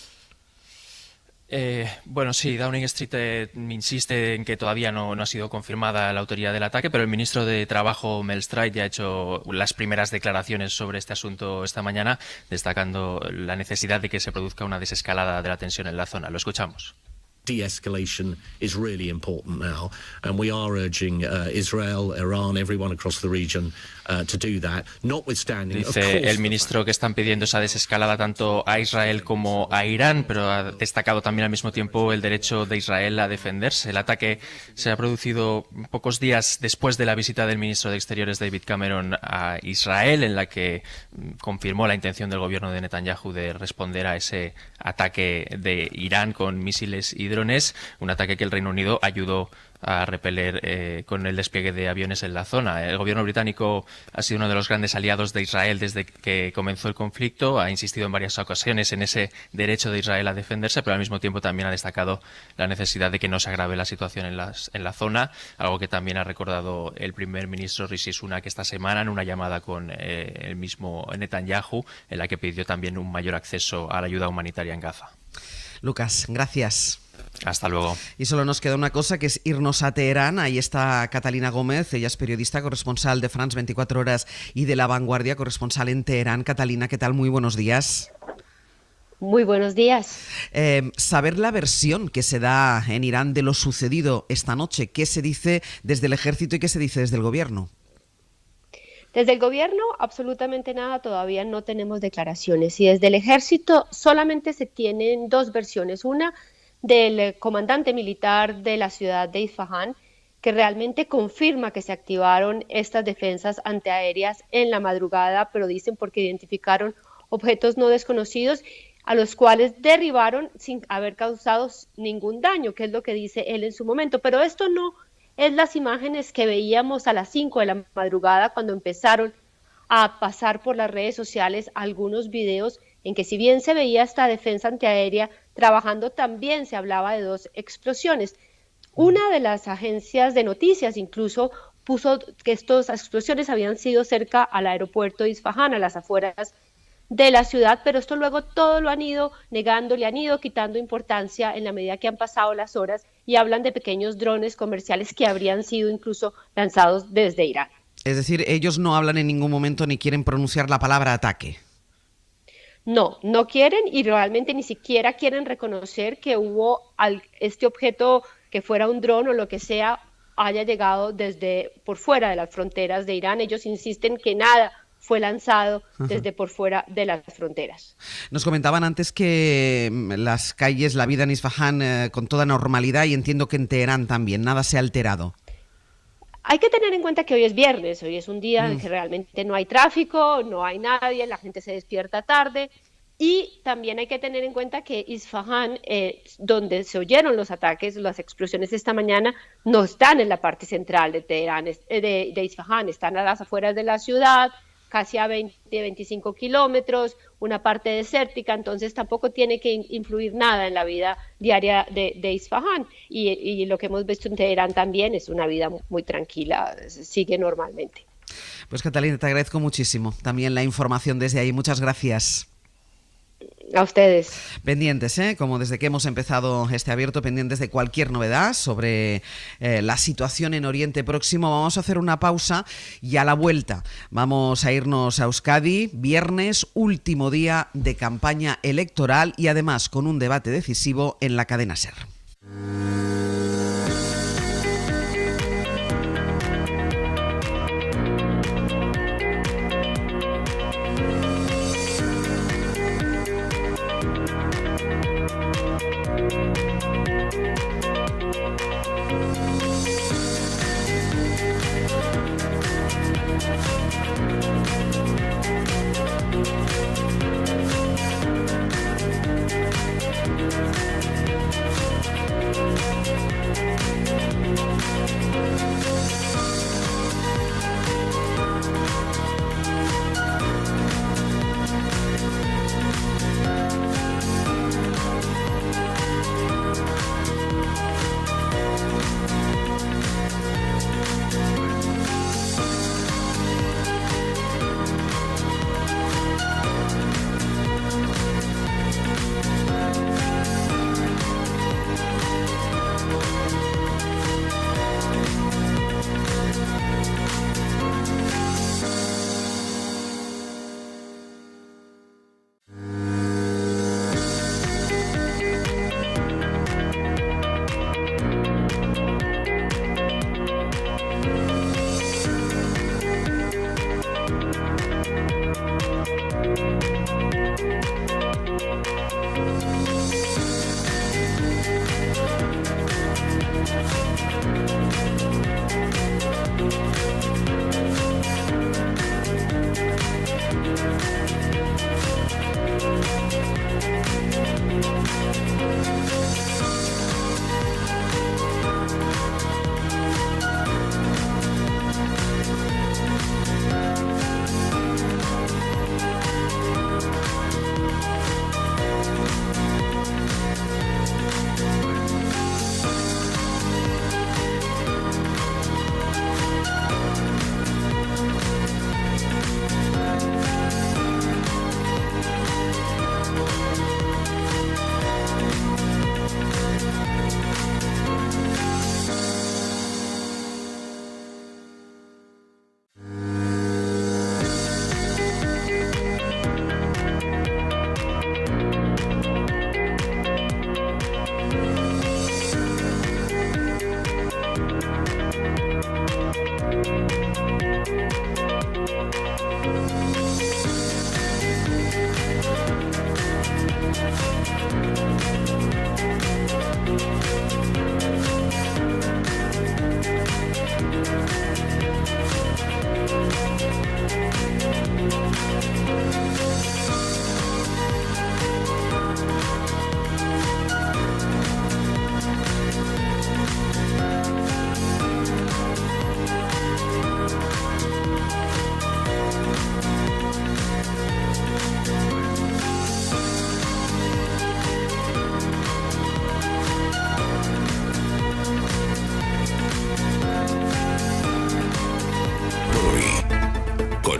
Bueno, sí, Downing Street insiste en que todavía no ha sido confirmada la autoría del ataque, pero el ministro de Trabajo, Mel Stride, ya ha hecho las primeras declaraciones sobre este asunto esta mañana, destacando la necesidad de que se produzca una desescalada de la tensión en la zona. Lo escuchamos. De-escalation is really important now, and we are urging Israel, Iran, everyone across the region to do that. Notwithstanding, dice el ministro que están pidiendo esa desescalada tanto a Israel como a Irán, pero ha destacado también al mismo tiempo el derecho de Israel a defenderse. El ataque se ha producido pocos días después de la visita del ministro de Exteriores David Cameron a Israel, en la que confirmó la intención del gobierno de Netanyahu de responder a ese ataque de Irán con misiles y drones, un ataque que el Reino Unido ayudó a repeler con el despliegue de aviones en la zona. El gobierno británico ha sido uno de los grandes aliados de Israel desde que comenzó el conflicto, ha insistido en varias ocasiones en ese derecho de Israel a defenderse, pero al mismo tiempo también ha destacado la necesidad de que no se agrave la situación en la zona, algo que también ha recordado el primer ministro Rishi Sunak esta semana en una llamada con el mismo Netanyahu, en la que pidió también un mayor acceso a la ayuda humanitaria en Gaza. Lucas, gracias. Hasta luego. Y solo nos queda una cosa, que es irnos a Teherán. Ahí está Catalina Gómez, ella es periodista, corresponsal de France 24 Horas y de La Vanguardia, corresponsal en Teherán. Catalina, ¿qué tal? Muy buenos días. Muy buenos días. Saber la versión que se da en Irán de lo sucedido esta noche. ¿Qué se dice desde el ejército y qué se dice desde el gobierno? Desde el gobierno absolutamente nada, todavía no tenemos declaraciones. Y desde el ejército solamente se tienen dos versiones. Una del comandante militar de la ciudad de Isfahán, que realmente confirma que se activaron estas defensas antiaéreas en la madrugada, pero dicen porque identificaron objetos no desconocidos a los cuales derribaron sin haber causado ningún daño, que es lo que dice él en su momento. Pero esto no es las imágenes que veíamos a las 5 de la madrugada cuando empezaron a pasar por las redes sociales algunos videos en que, si bien se veía esta defensa antiaérea trabajando, también se hablaba de dos explosiones. Una de las agencias de noticias incluso puso que estas explosiones habían sido cerca al aeropuerto de Isfahán, a las afueras de la ciudad, pero esto luego todo lo han ido negando, le han ido quitando importancia en la medida que han pasado las horas, y hablan de pequeños drones comerciales que habrían sido incluso lanzados desde Irán. Es decir, ellos no hablan en ningún momento ni quieren pronunciar la palabra ataque. No quieren, y realmente ni siquiera quieren reconocer que hubo este objeto, que fuera un dron o lo que sea, haya llegado desde por fuera de las fronteras de Irán. Ellos insisten que nada fue lanzado desde por fuera de las fronteras. Nos comentaban antes que las calles, la vida en Isfahán con toda normalidad, y entiendo que en Teherán también, nada se ha alterado. Hay que tener en cuenta que hoy es viernes, hoy es un día en que realmente no hay tráfico, no hay nadie, la gente se despierta tarde. Y también hay que tener en cuenta que Isfahán, donde se oyeron los ataques, las explosiones esta mañana, no están en la parte central de Teherán, de Isfahán, están a las afueras de la ciudad, casi a 20-25 kilómetros, una parte desértica, entonces tampoco tiene que influir nada en la vida diaria de Isfahán. Y lo que hemos visto en Teherán también es una vida muy tranquila, sigue normalmente. Pues Catalina, te agradezco muchísimo también la información desde ahí. Muchas gracias. A ustedes. Pendientes, como desde que hemos empezado este abierto, pendientes de cualquier novedad sobre la situación en Oriente Próximo. Vamos a hacer una pausa y a la vuelta vamos a irnos a Euskadi, viernes, último día de campaña electoral y además con un debate decisivo en la cadena SER.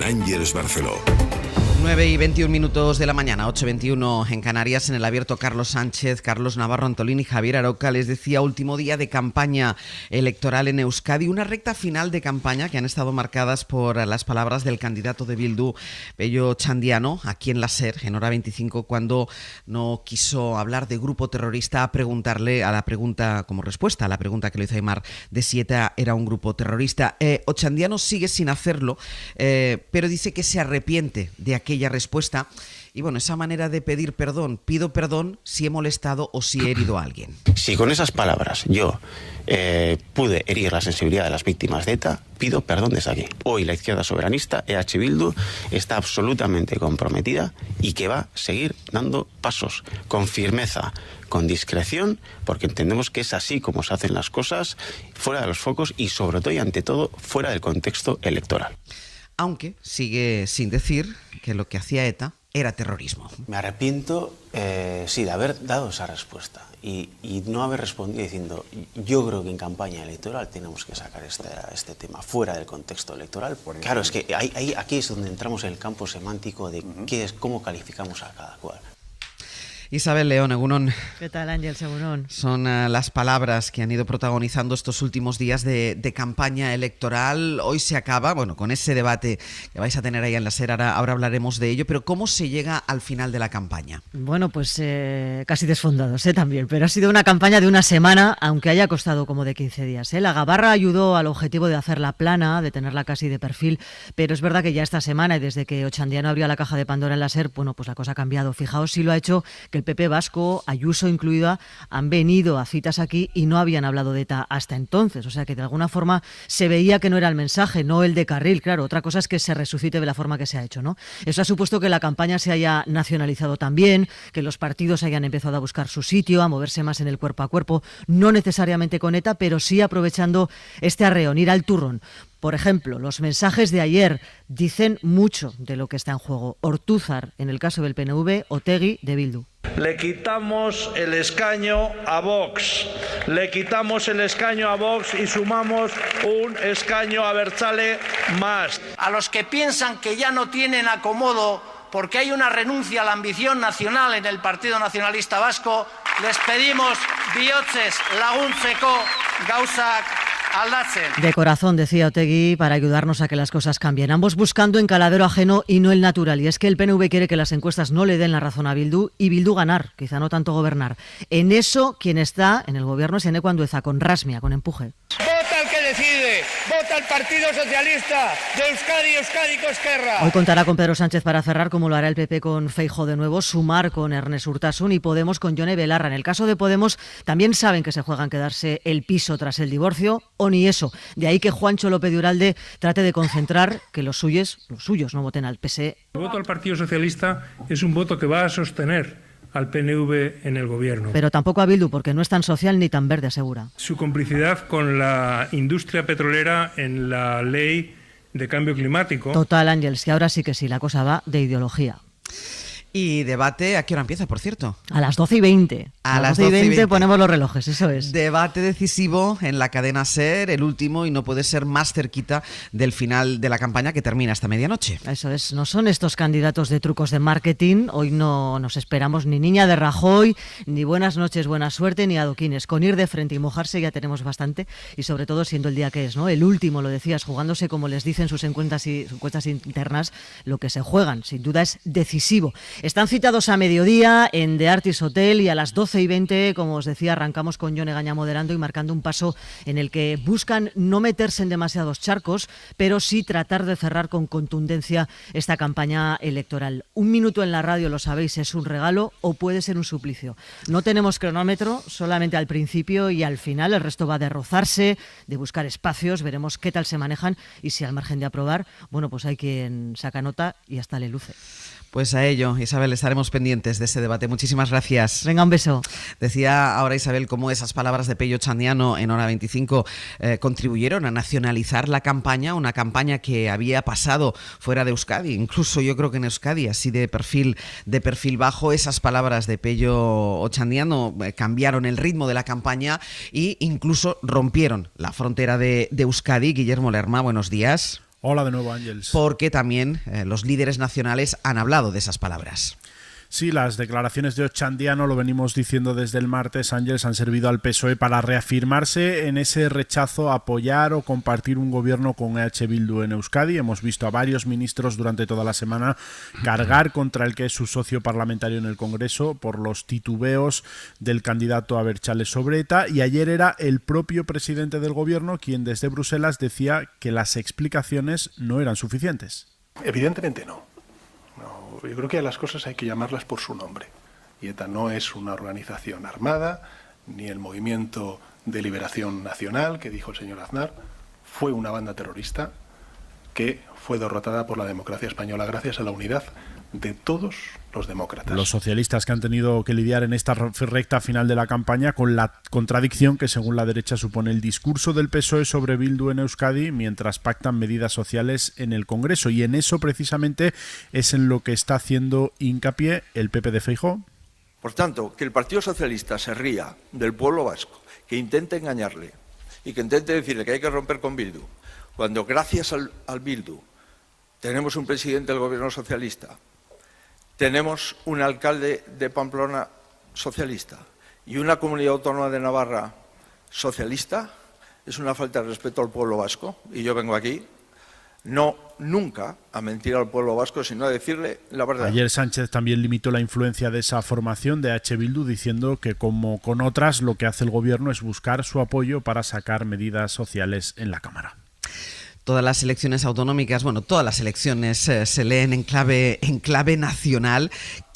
Ángeles Barceló. 9:21 de la mañana, 8:21 en Canarias, en el abierto Carlos Sánchez, Carlos Navarro Antolín y Javier Aroca. Les decía, último día de campaña electoral en Euskadi, una recta final de campaña que han estado marcadas por las palabras del candidato de Bildu, Pello Txandiano, aquí en la SER, en hora 25, cuando no quiso hablar de grupo terrorista, a preguntarle a la pregunta, como respuesta a la pregunta que le hizo Aimar, de si ETA era un grupo terrorista. Txandiano sigue sin hacerlo, pero dice que se arrepiente de aquello aquella respuesta. Y bueno, esa manera de pedir perdón, pido perdón si he molestado o si he herido a alguien. Si con esas palabras yo pude herir la sensibilidad de las víctimas de ETA, pido perdón desde aquí. Hoy la izquierda soberanista, EH Bildu, está absolutamente comprometida y que va a seguir dando pasos con firmeza, con discreción, porque entendemos que es así como se hacen las cosas, fuera de los focos y sobre todo y ante todo fuera del contexto electoral. Aunque sigue sin decir que lo que hacía ETA era terrorismo. Me arrepiento, sí, de haber dado esa respuesta y no haber respondido diciendo yo creo que en campaña electoral tenemos que sacar este tema fuera del contexto electoral. Claro, es que aquí es donde entramos en el campo semántico de cómo calificamos a cada cual. Isabel León, Egunon. ¿Qué tal, Ángel? Egunon. Son las palabras que han ido protagonizando estos últimos días de campaña electoral. Hoy se acaba, bueno, con ese debate que vais a tener ahí en la SER, ahora hablaremos de ello, pero ¿cómo se llega al final de la campaña? Bueno, pues casi desfondados también, pero ha sido una campaña de una semana, aunque haya costado como de 15 días. La Gabarra ayudó al objetivo de hacerla plana, de tenerla casi de perfil, pero es verdad que ya esta semana y desde que Ochandiano abrió la caja de Pandora en la SER, bueno, pues la cosa ha cambiado. Fijaos si lo ha hecho que el PP vasco, Ayuso incluida, han venido a citas aquí y no habían hablado de ETA hasta entonces. O sea que de alguna forma se veía que no era el mensaje, no el de carril. Claro, otra cosa es que se resucite de la forma que se ha hecho, ¿no? Eso ha supuesto que la campaña se haya nacionalizado también, que los partidos hayan empezado a buscar su sitio, a moverse más en el cuerpo a cuerpo, no necesariamente con ETA, pero sí aprovechando este arreón, ir al turrón. Por ejemplo, los mensajes de ayer dicen mucho de lo que está en juego. Ortúzar, en el caso del PNV, Otegi, de Bildu. Le quitamos el escaño a Vox. Le quitamos el escaño a Vox y sumamos un escaño a Abertzale más. A los que piensan que ya no tienen acomodo porque hay una renuncia a la ambición nacional en el Partido Nacionalista Vasco, les pedimos bihotzez laguntzeko gauzak aldatzen. De corazón, decía Otegi, para ayudarnos a que las cosas cambien. Ambos buscando en caladero ajeno y no el natural. Y es que el PNV quiere que las encuestas no le den la razón a Bildu y Bildu ganar, quizá no tanto gobernar. En eso, quien está en el gobierno es Eneko Andueza, con rasmia, con empuje. Vota el que decide, vota el Partido Socialista de Euskadi, Euskadiko Esquerra. Hoy contará con Pedro Sánchez para cerrar, como lo hará el PP con Feijóo de nuevo, Sumar con Ernest Urtasun y Podemos con Yone Belarra. En el caso de Podemos, también saben que se juegan quedarse el piso tras el divorcio, o ni eso. De ahí que Juancho López de Uralde trate de concentrar que los suyos no voten al PSE. El voto al Partido Socialista es un voto que va a sostener al PNV en el gobierno. Pero tampoco a Bildu, porque no es tan social ni tan verde, asegura. Su complicidad con la industria petrolera en la ley de cambio climático. Total, Ángels, y ahora sí que sí, la cosa va de ideología. Y debate, ¿a qué hora empieza, por cierto? A las 12:20. A las 12:20 ponemos los relojes, eso es. Debate decisivo en la cadena SER, el último, y no puede ser más cerquita del final de la campaña que termina esta medianoche. Eso es, no son estos candidatos de trucos de marketing. Hoy no nos esperamos ni niña de Rajoy, ni buenas noches, buena suerte, ni adoquines. Con ir de frente y mojarse ya tenemos bastante, y sobre todo siendo el día que es, ¿no? El último, lo decías, jugándose como les dicen sus encuestas internas, lo que se juegan, sin duda es decisivo. Están citados a mediodía en The Artis Hotel y a las 12:20, como os decía, arrancamos con Jon Egaña moderando y marcando un paso en el que buscan no meterse en demasiados charcos, pero sí tratar de cerrar con contundencia esta campaña electoral. Un minuto en la radio, lo sabéis, es un regalo o puede ser un suplicio. No tenemos cronómetro, solamente al principio y al final. El resto va de rozarse, de buscar espacios, veremos qué tal se manejan y si al margen de aprobar, bueno, pues hay quien saca nota y hasta le luce. Pues a ello, Isabel, estaremos pendientes de ese debate. Muchísimas gracias. Venga, un beso. Decía ahora Isabel cómo esas palabras de Pello Ochandiano en Hora 25 contribuyeron a nacionalizar la campaña, una campaña que había pasado fuera de Euskadi, incluso yo creo que en Euskadi, así de perfil bajo. Esas palabras de Pello Ochandiano cambiaron el ritmo de la campaña e incluso rompieron la frontera de Euskadi. Guillermo Lerma, buenos días. Hola de nuevo, Ángels. Porque también los líderes nacionales han hablado de esas palabras. Sí, las declaraciones de Ochandiano, lo venimos diciendo desde el martes, Ángels, han servido al PSOE para reafirmarse en ese rechazo a apoyar o compartir un gobierno con EH Bildu en Euskadi. Hemos visto a varios ministros durante toda la semana cargar contra el que es su socio parlamentario en el Congreso por los titubeos del candidato Abertzale sobre ETA, y ayer era el propio presidente del gobierno quien desde Bruselas decía que las explicaciones no eran suficientes. Evidentemente no. No, yo creo que a las cosas hay que llamarlas por su nombre. Y ETA no es una organización armada, ni el Movimiento de Liberación Nacional, que dijo el señor Aznar. Fue una banda terrorista que fue derrotada por la democracia española gracias a la unidad de todos los demócratas. Los socialistas que han tenido que lidiar en esta recta final de la campaña con la contradicción que según la derecha supone el discurso del PSOE sobre Bildu en Euskadi mientras pactan medidas sociales en el Congreso, y en eso precisamente es en lo que está haciendo hincapié el PP de Feijóo. Por tanto, que el Partido Socialista se ría del pueblo vasco, que intente engañarle y que intente decirle que hay que romper con Bildu, cuando gracias al Bildu tenemos un presidente del gobierno socialista, tenemos un alcalde de Pamplona socialista y una comunidad autónoma de Navarra socialista, es una falta de respeto al pueblo vasco. Y yo vengo aquí nunca a mentir al pueblo vasco, sino a decirle la verdad. Ayer Sánchez también limitó la influencia de esa formación de H. Bildu, diciendo que como con otras lo que hace el gobierno es buscar su apoyo para sacar medidas sociales en la Cámara. Todas las elecciones autonómicas, bueno, todas las elecciones se leen en clave nacional.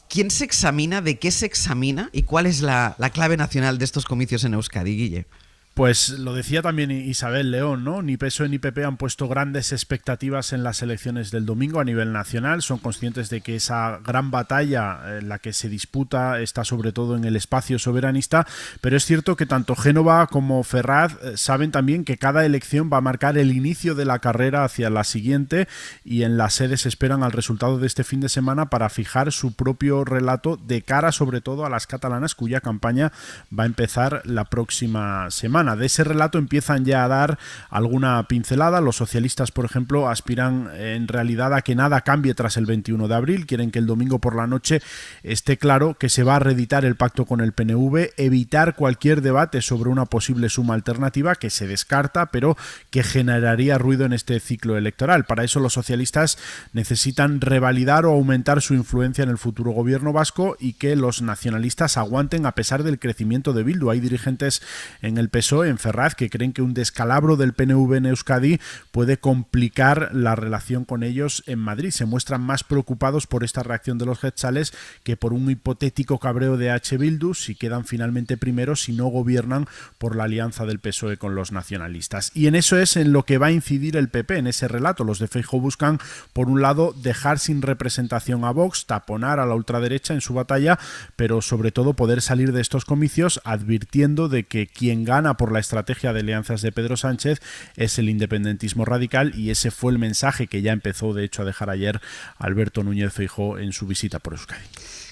¿Quién se examina, de qué se examina y cuál es la clave nacional de estos comicios en Euskadi, Guille? Pues lo decía también Isabel León, ¿no? Ni PSOE ni PP han puesto grandes expectativas en las elecciones del domingo a nivel nacional. Son conscientes de que esa gran batalla en la que se disputa está sobre todo en el espacio soberanista, pero es cierto que tanto Génova como Ferraz saben también que cada elección va a marcar el inicio de la carrera hacia la siguiente, y en las sedes esperan al resultado de este fin de semana para fijar su propio relato de cara sobre todo a las catalanas, cuya campaña va a empezar la próxima semana. De ese relato empiezan ya a dar alguna pincelada. Los socialistas, por ejemplo, aspiran en realidad a que nada cambie tras el 21 de abril. Quieren que el domingo por la noche esté claro que se va a reeditar el pacto con el PNV, evitar cualquier debate sobre una posible suma alternativa que se descarta, pero que generaría ruido en este ciclo electoral. Para eso los socialistas necesitan revalidar o aumentar su influencia en el futuro gobierno vasco y que los nacionalistas aguanten a pesar del crecimiento de Bildu. Hay dirigentes en el PSOE, en Ferraz, que creen que un descalabro del PNV en Euskadi puede complicar la relación con ellos en Madrid. Se muestran más preocupados por esta reacción de los jeltzales que por un hipotético cabreo de H. Bildu si quedan finalmente primeros, si no gobiernan por la alianza del PSOE con los nacionalistas. Y en eso es en lo que va a incidir el PP, en ese relato. Los de Feijóo buscan, por un lado, dejar sin representación a Vox, taponar a la ultraderecha en su batalla, pero sobre todo poder salir de estos comicios advirtiendo de que quien gana por la estrategia de alianzas de Pedro Sánchez es el independentismo radical, y ese fue el mensaje que ya empezó de hecho a dejar ayer Alberto Núñez Feijóo en su visita por Euskadi.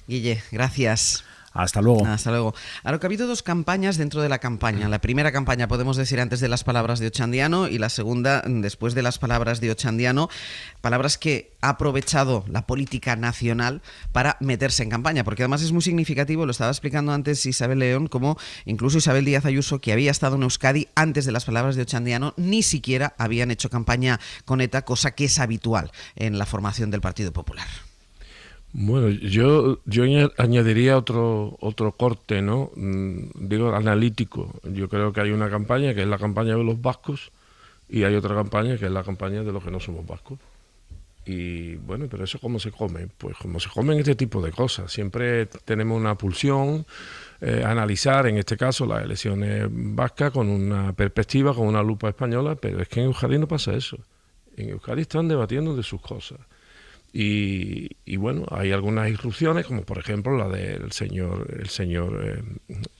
Guille, gracias. Hasta luego. Hasta luego. Ahora que ha habido dos campañas dentro de la campaña. La primera campaña, podemos decir, antes de las palabras de Ochandiano, y la segunda después de las palabras de Ochandiano. Palabras que ha aprovechado la política nacional para meterse en campaña, porque además es muy significativo, lo estaba explicando antes Isabel León, como incluso Isabel Díaz Ayuso, que había estado en Euskadi antes de las palabras de Ochandiano, ni siquiera habían hecho campaña con ETA, cosa que es habitual en la formación del Partido Popular. Bueno, yo añadiría otro corte, ¿no? Digo, analítico. Yo creo que hay una campaña que es la campaña de los vascos y hay otra campaña que es la campaña de los que no somos vascos. Y bueno, pero eso ¿cómo se come? Pues como se comen este tipo de cosas. Siempre tenemos una pulsión, analizar, en este caso, las elecciones vascas con una perspectiva, con una lupa española, pero es que en Euskadi no pasa eso. En Euskadi están debatiendo de sus cosas. Y bueno, hay algunas irrupciones, como por ejemplo la del señor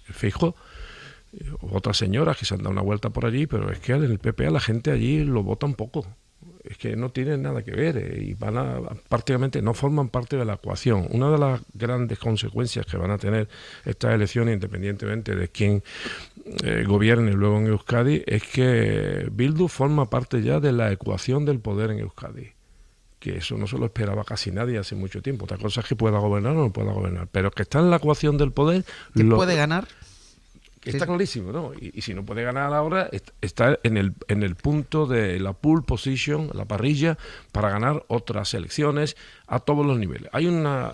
Feijóo, otras señoras que se han dado una vuelta por allí, pero es que en el PP a la gente allí lo vota un poco. Es que no tienen nada que ver y prácticamente no forman parte de la ecuación. Una de las grandes consecuencias que van a tener estas elecciones, independientemente de quién gobierne luego en Euskadi, es que Bildu forma parte ya de la ecuación del poder en Euskadi. Que eso no se lo esperaba casi nadie hace mucho tiempo. Otra cosa es que pueda gobernar o no pueda gobernar, pero que está en la ecuación del poder. ¿Quién puede ganar? Está clarísimo, ¿no? Y si no puede ganar ahora, está en el punto de la pole position, la parrilla, para ganar otras elecciones a todos los niveles.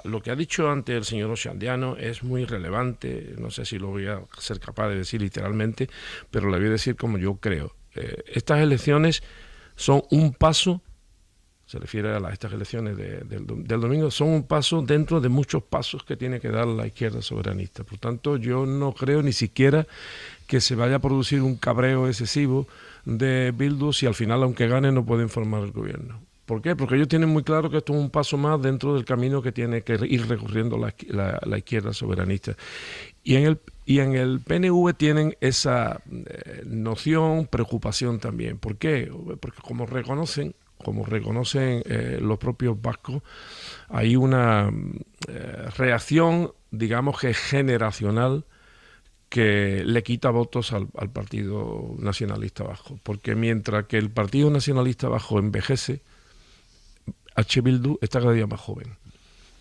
Lo que ha dicho antes el señor Ochandiano es muy relevante, no sé si lo voy a ser capaz de decir literalmente, pero le voy a decir como yo creo. Estas elecciones son un paso se refiere a estas elecciones del domingo, son un paso dentro de muchos pasos que tiene que dar la izquierda soberanista. Por tanto, yo no creo ni siquiera que se vaya a producir un cabreo excesivo de Bildu si al final, aunque gane, no pueden formar el gobierno. ¿Por qué? Porque ellos tienen muy claro que esto es un paso más dentro del camino que tiene que ir recorriendo la izquierda soberanista. Y en el PNV tienen esa noción, preocupación también. ¿Por qué? Porque como reconocen los propios vascos, hay una reacción, digamos que generacional, que le quita votos al Partido Nacionalista Vasco. Porque mientras que el Partido Nacionalista Vasco envejece, H. Bildu está cada día más joven.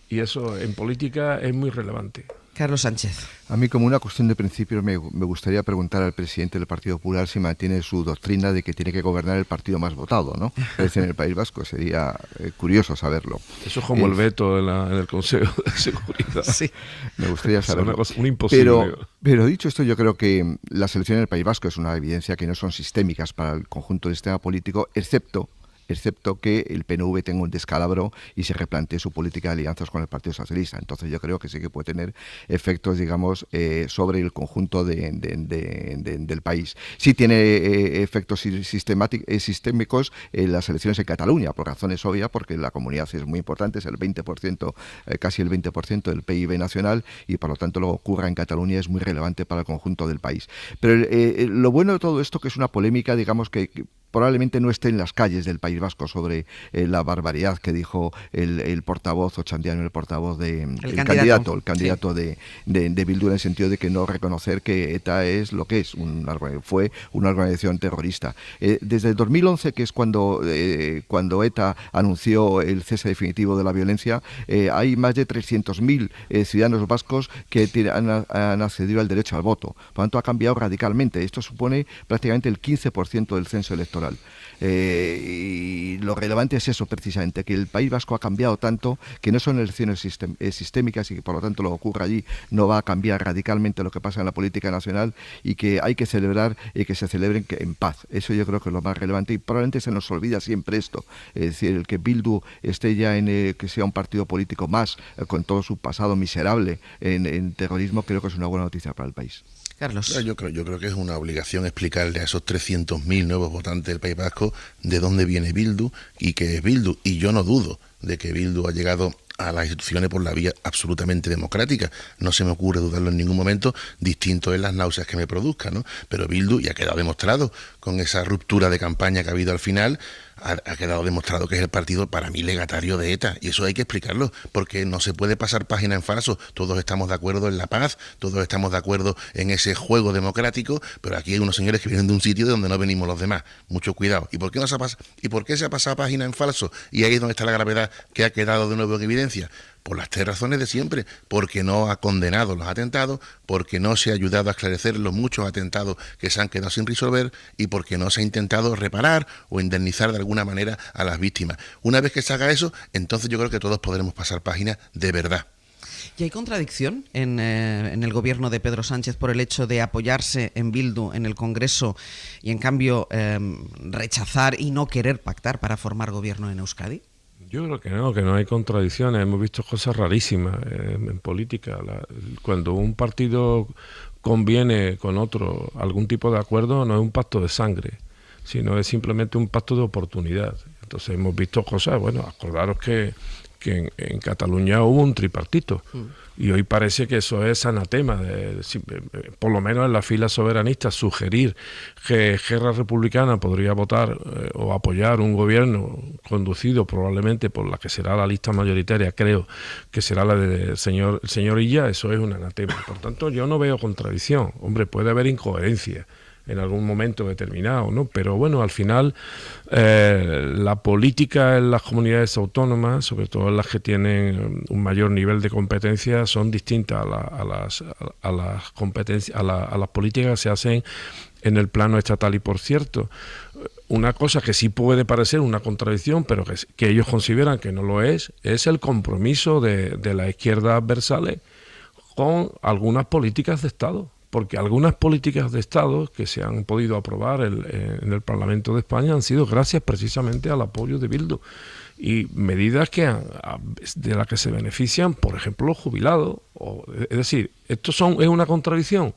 Y eso en política es muy relevante. Carlos Sánchez. A mí, como una cuestión de principio, me gustaría preguntar al presidente del Partido Popular si mantiene su doctrina de que tiene que gobernar el partido más votado, ¿no? Es en el País Vasco, sería curioso saberlo. Eso es como el veto en el Consejo de Seguridad. Sí. Me gustaría saberlo. Un imposible. Pero dicho esto, yo creo que las elecciones del País Vasco es una evidencia que no son sistémicas para el conjunto del sistema político, excepto que el PNV tenga un descalabro y se replantee su política de alianzas con el Partido Socialista. Entonces yo creo que sí que puede tener efectos, digamos, sobre el conjunto del país. Sí tiene efectos sistémicos en las elecciones en Cataluña, por razones obvias, porque la comunidad es muy importante, es el 20%, casi el 20% del PIB nacional, y por lo tanto lo que ocurra en Cataluña es muy relevante para el conjunto del país. Pero lo bueno de todo esto, que es una polémica, digamos, que probablemente no esté en las calles del País Vasco sobre la barbaridad que dijo el portavoz Ochandiano, el portavoz el candidato de Bildu, en el sentido de que no reconocer que ETA es lo que es, fue una organización terrorista. Desde el 2011, que es cuando ETA anunció el cese definitivo de la violencia, hay más de 300.000 ciudadanos vascos que han accedido al derecho al voto. Por lo tanto, ha cambiado radicalmente. Esto supone prácticamente el 15% del censo electoral. Y lo relevante es eso, precisamente, que el País Vasco ha cambiado tanto, que no son elecciones sistémicas y que por lo tanto lo que ocurre allí no va a cambiar radicalmente lo que pasa en la política nacional, y que hay que celebrar y que se celebren en paz. Eso yo creo que es lo más relevante, y probablemente se nos olvida siempre esto. Es decir, el que Bildu esté ya que sea un partido político más, con todo su pasado miserable en terrorismo, creo que es una buena noticia para el país. Carlos. Yo creo que es una obligación explicarle a esos 300.000 nuevos votantes del País Vasco de dónde viene Bildu y qué es Bildu. Y yo no dudo de que Bildu ha llegado a las instituciones por la vía absolutamente democrática. No se me ocurre dudarlo en ningún momento, distinto es las náuseas que me produzca, ¿no? Pero Bildu, y ha quedado demostrado con esa ruptura de campaña que ha habido al final, ha quedado demostrado que es el partido, para mí, legatario de ETA, y eso hay que explicarlo, porque no se puede pasar página en falso. Todos estamos de acuerdo en la paz, todos estamos de acuerdo en ese juego democrático, pero aquí hay unos señores que vienen de un sitio de donde no venimos los demás. Mucho cuidado. ¿Y por qué se ha pasado página en falso? Y ahí es donde está la gravedad, que ha quedado de nuevo en evidencia. Por las tres razones de siempre: porque no ha condenado los atentados, porque no se ha ayudado a esclarecer los muchos atentados que se han quedado sin resolver, y porque no se ha intentado reparar o indemnizar de alguna manera a las víctimas. Una vez que se haga eso, entonces yo creo que todos podremos pasar página de verdad. ¿Y hay contradicción en el gobierno de Pedro Sánchez por el hecho de apoyarse en Bildu en el Congreso y en cambio rechazar y no querer pactar para formar gobierno en Euskadi? Yo creo que no hay contradicciones. Hemos visto cosas rarísimas en política. Cuando un partido conviene con otro algún tipo de acuerdo, no es un pacto de sangre, sino es simplemente un pacto de oportunidad. Entonces hemos visto cosas, acordaros que en Cataluña hubo un tripartito, y hoy parece que eso es anatema, por lo menos en la fila soberanista, sugerir que Esquerra Republicana podría votar o apoyar un gobierno conducido probablemente por la que será la lista mayoritaria, creo que será la del señor Illa, eso es un anatema. Por tanto, yo no veo contradicción. Hombre, puede haber incoherencia en algún momento determinado, ¿no? Pero bueno, al final la política en las comunidades autónomas, sobre todo en las que tienen un mayor nivel de competencia, son distintas a las competencias, a las políticas que se hacen en el plano estatal. Y por cierto, una cosa que sí puede parecer una contradicción, pero que ellos consideran que no lo es el compromiso de las izquierdas adversales con algunas políticas de Estado. porque algunas políticas de Estado que se han podido aprobar en el Parlamento de España han sido gracias precisamente al apoyo de Bildu. Y medidas de las que se benefician, por ejemplo, los jubilados. Es decir, ¿es una contradicción?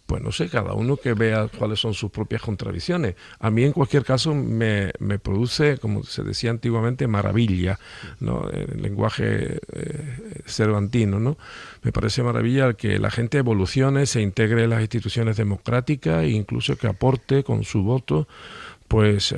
Pues no sé, cada uno que vea cuáles son sus propias contradicciones. A mí, en cualquier caso, me produce, como se decía antiguamente, maravilla, ¿no? El lenguaje cervantino, ¿no? Me parece maravilla que la gente evolucione, se integre en las instituciones democráticas e incluso que aporte con su voto pues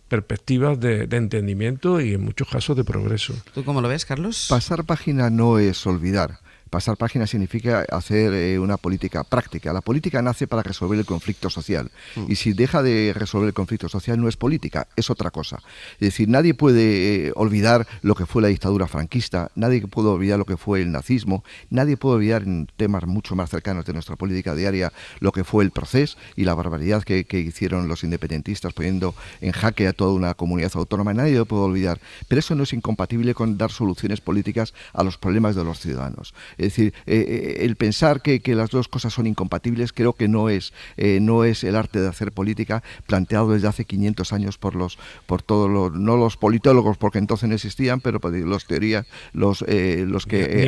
perspectivas de entendimiento y en muchos casos de progreso. ¿Tú cómo lo ves, Carlos? Pasar página no es olvidar. Pasar página significa hacer una política práctica. La política nace para resolver el conflicto social. Y si deja de resolver el conflicto social no es política, es otra cosa. Es decir, nadie puede olvidar lo que fue la dictadura franquista, nadie puede olvidar lo que fue el nazismo, nadie puede olvidar en temas mucho más cercanos de nuestra política diaria lo que fue el Procés y la barbaridad que hicieron los independentistas poniendo en jaque a toda una comunidad autónoma. Nadie lo puede olvidar. Pero eso no es incompatible con dar soluciones políticas a los problemas de los ciudadanos. Es decir, el pensar que las dos cosas son incompatibles creo que no es el arte de hacer política planteado desde hace 500 años por todos no los politólogos, porque entonces no existían, pero los que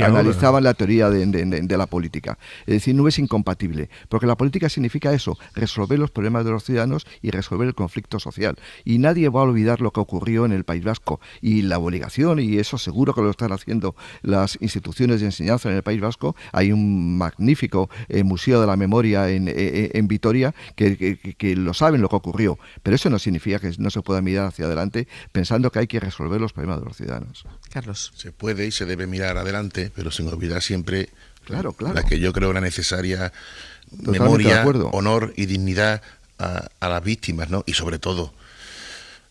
analizaban la teoría de la política. Es decir, no es incompatible, porque la política significa eso, resolver los problemas de los ciudadanos y resolver el conflicto social. Y nadie va a olvidar lo que ocurrió en el País Vasco. Y la obligación, y eso seguro que lo están haciendo las instituciones de enseñanza en el País Vasco, hay un magnífico Museo de la Memoria en Vitoria que lo saben lo que ocurrió, pero eso no significa que no se pueda mirar hacia adelante pensando que hay que resolver los problemas de los ciudadanos. Carlos. Se puede y se debe mirar adelante, pero sin olvidar siempre claro. la que yo creo la necesaria Totalmente memoria, honor y dignidad a las víctimas, ¿no? Y sobre todo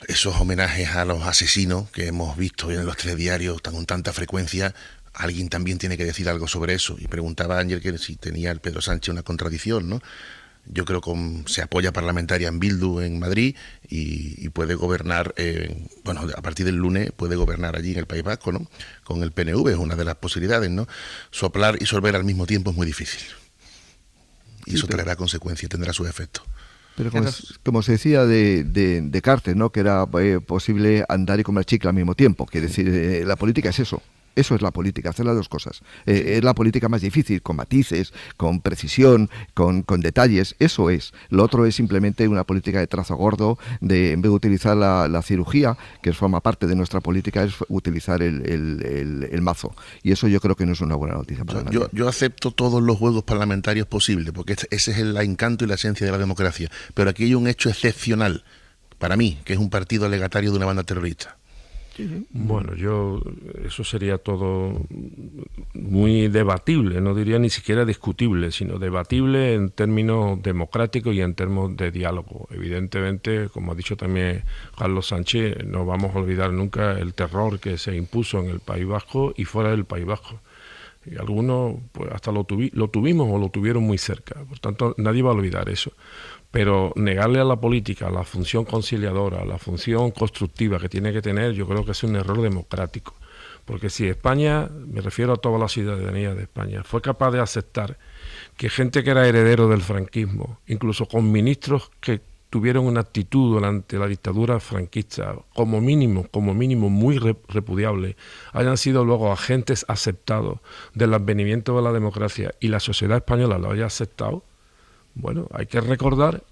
esos homenajes a los asesinos que hemos visto en los telediarios con tanta frecuencia. Alguien también tiene que decir algo sobre eso. Y preguntaba a Ángel que si tenía el Pedro Sánchez una contradicción, ¿no? Yo creo que se apoya parlamentaria en Bildu en Madrid y puede gobernar, a partir del lunes puede gobernar allí en el País Vasco, ¿no? Con el PNV, es una de las posibilidades, ¿no? Soplar y sorber al mismo tiempo es muy difícil. Y eso traerá consecuencias, tendrá sus efectos. Pero como se decía de Descartes, ¿no? Que era posible andar y comer chicle al mismo tiempo. Quiere decir, la política es eso. Eso es la política, hacer las dos cosas. Es la política más difícil, con matices, con precisión, con detalles. Eso es. Lo otro es simplemente una política de trazo gordo, en vez de utilizar la cirugía, que forma parte de nuestra política, es utilizar el mazo. Y eso yo creo que no es una buena noticia para nadie. Yo acepto todos los juegos parlamentarios posibles, porque ese es el encanto y la esencia de la democracia. Pero aquí hay un hecho excepcional, para mí, que es un partido legatario de una banda terrorista. Bueno, eso sería todo muy debatible, no diría ni siquiera discutible, sino debatible en términos democráticos y en términos de diálogo. Evidentemente, como ha dicho también Carlos Sánchez, no vamos a olvidar nunca el terror que se impuso en el País Vasco y fuera del País Vasco. Y algunos pues hasta lo tuvimos o lo tuvieron muy cerca, por tanto nadie va a olvidar eso. Pero negarle a la política la función conciliadora, la función constructiva que tiene que tener, yo creo que es un error democrático. Porque si España, me refiero a toda la ciudadanía de España, fue capaz de aceptar que gente que era heredero del franquismo, incluso con ministros que tuvieron una actitud durante la dictadura franquista, como mínimo muy repudiable, hayan sido luego agentes aceptados del advenimiento de la democracia y la sociedad española lo haya aceptado. Bueno, hay que recordar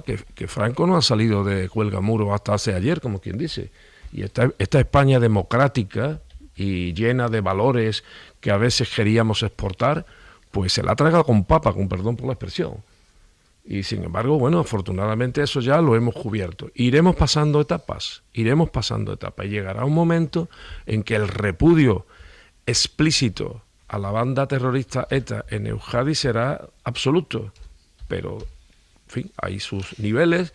que Franco no ha salido de Cuelgamuro hasta hace ayer, como quien dice. Y esta España democrática y llena de valores que a veces queríamos exportar, pues se la traga con papa, con perdón por la expresión. Y sin embargo, bueno, afortunadamente eso ya lo hemos cubierto. Iremos pasando etapas. Y llegará un momento en que el repudio explícito a la banda terrorista ETA en Euskadi será absoluto. Pero, en fin, hay sus niveles,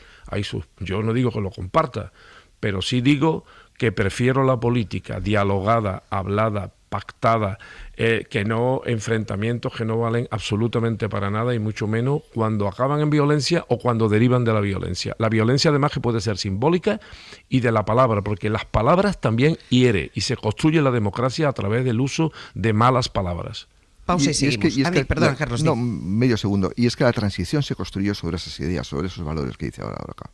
yo no digo que lo comparta, pero sí digo que prefiero la política dialogada, hablada, pactada, que no enfrentamientos que no valen absolutamente para nada y mucho menos cuando acaban en violencia o cuando derivan de la violencia. La violencia además que puede ser simbólica y de la palabra, porque las palabras también hieren y se construye la democracia a través del uso de malas palabras. Pausa y seguimos. Perdón, Carlos. No, medio segundo. Y es que la transición se construyó sobre esas ideas, sobre esos valores que dice ahora acá.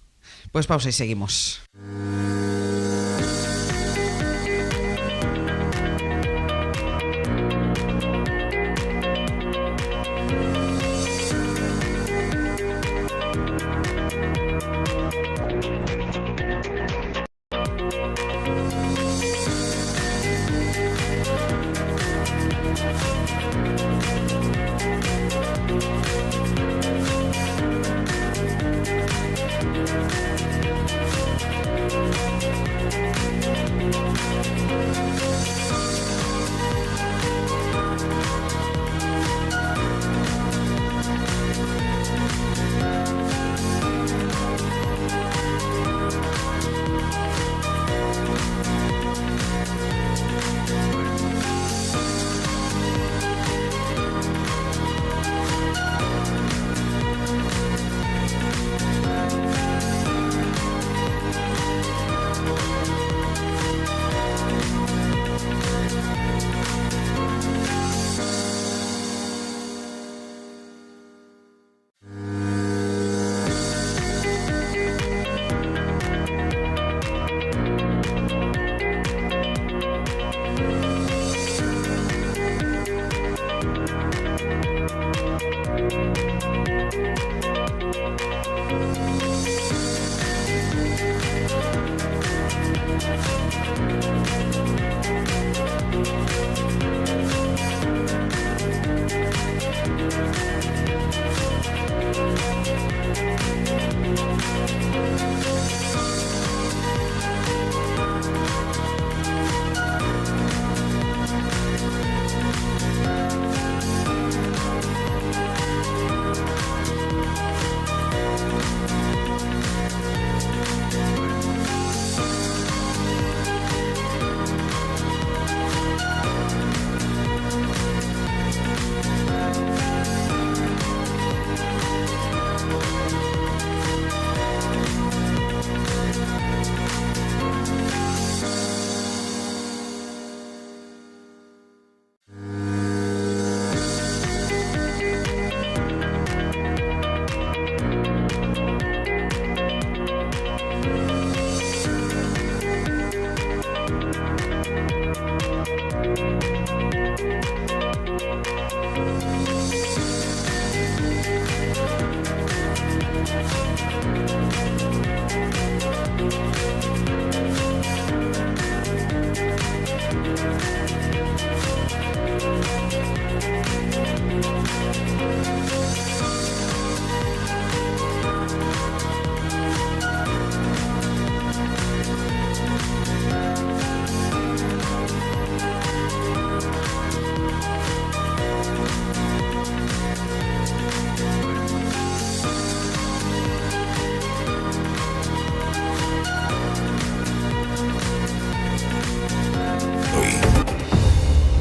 Pues pausa y seguimos.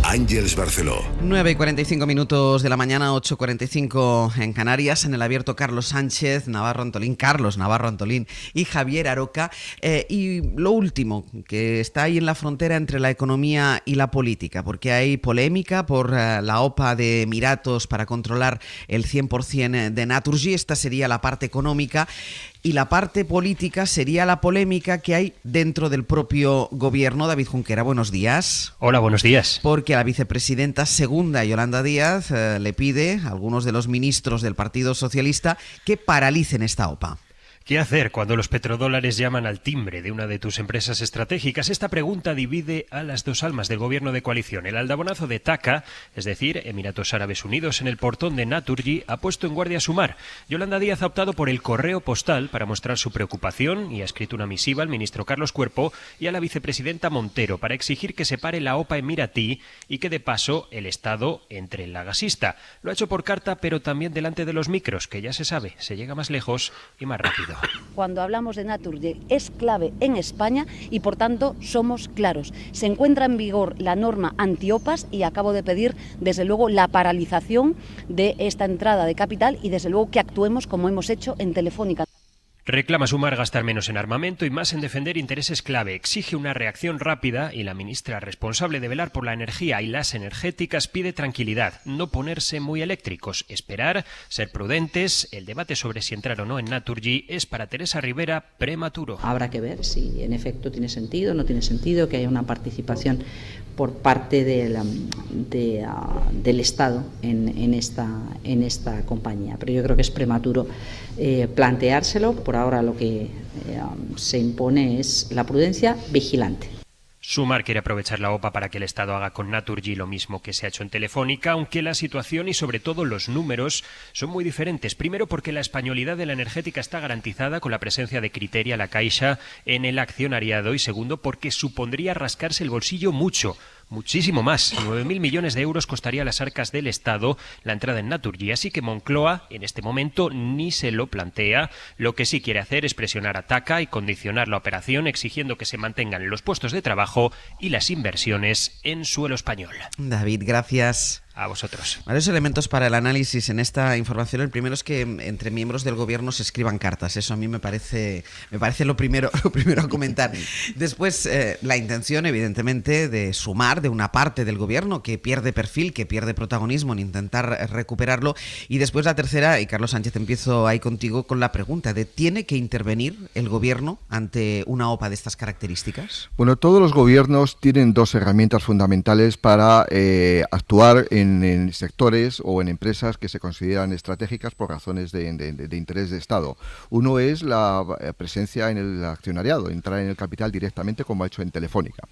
Ángeles Barceló. 9:45 minutos de la mañana, 8:45 en Canarias, en el abierto Carlos Sánchez, Carlos Navarro Antolín y Javier Aroca. Y lo último, que está ahí en la frontera entre la economía y la política, porque hay polémica por la OPA de Emiratos para controlar el 100% de Naturgy. Esta sería la parte económica. Y la parte política sería la polémica que hay dentro del propio gobierno. David Junquera, buenos días. Hola, buenos días. Porque a la vicepresidenta segunda, Yolanda Díaz, le pide a algunos de los ministros del Partido Socialista que paralicen esta OPA. ¿Qué hacer cuando los petrodólares llaman al timbre de una de tus empresas estratégicas? Esta pregunta divide a las dos almas del gobierno de coalición. El aldabonazo de TAQA, es decir, Emiratos Árabes Unidos, en el portón de Naturgy, ha puesto en guardia su mar. Yolanda Díaz ha optado por el correo postal para mostrar su preocupación y ha escrito una misiva al ministro Carlos Cuerpo y a la vicepresidenta Montero para exigir que se pare la OPA emiratí y que de paso el Estado entre en la gasista. Lo ha hecho por carta, pero también delante de los micros, que ya se sabe, se llega más lejos y más rápido. Cuando hablamos de Naturgy es clave en España y por tanto somos claros. Se encuentra en vigor la norma antiopas y acabo de pedir desde luego la paralización de esta entrada de capital y desde luego que actuemos como hemos hecho en Telefónica. Reclama Sumar gastar menos en armamento y más en defender intereses clave. Exige una reacción rápida y la ministra responsable de velar por la energía y las energéticas pide tranquilidad, no ponerse muy eléctricos, esperar, ser prudentes. El debate sobre si entrar o no en Naturgy es para Teresa Rivera prematuro. Habrá que ver si en efecto tiene sentido o no tiene sentido que haya una participación por parte del Estado en esta compañía. Pero yo creo que es prematuro planteárselo. Por ahora lo que se impone es la prudencia vigilante. Sumar quiere aprovechar la OPA para que el Estado haga con Naturgy lo mismo que se ha hecho en Telefónica, aunque la situación y sobre todo los números son muy diferentes. Primero porque la españolidad de la energética está garantizada con la presencia de Criteria, la Caixa, en el accionariado, y segundo porque supondría rascarse el bolsillo muchísimo más. 9.000 millones de euros costaría a las arcas del Estado la entrada en Naturgy, así que Moncloa en este momento ni se lo plantea. Lo que sí quiere hacer es presionar a TACA y condicionar la operación exigiendo que se mantengan los puestos de trabajo y las inversiones en suelo español. David, gracias. A vosotros. Varios elementos para el análisis en esta información. El primero es que entre miembros del gobierno se escriban cartas. Eso a mí me parece lo primero a comentar. Después, la intención, evidentemente, de Sumar, de una parte del gobierno que pierde perfil, que pierde protagonismo en intentar recuperarlo. Y después la tercera, y Carlos Sánchez, empiezo ahí contigo con la pregunta de ¿tiene que intervenir el gobierno ante una OPA de estas características? Bueno, todos los gobiernos tienen dos herramientas fundamentales para actuar en sectores o en empresas que se consideran estratégicas por razones de interés de Estado. Uno es la presencia en el accionariado, entrar en el capital directamente como ha hecho en Telefónica.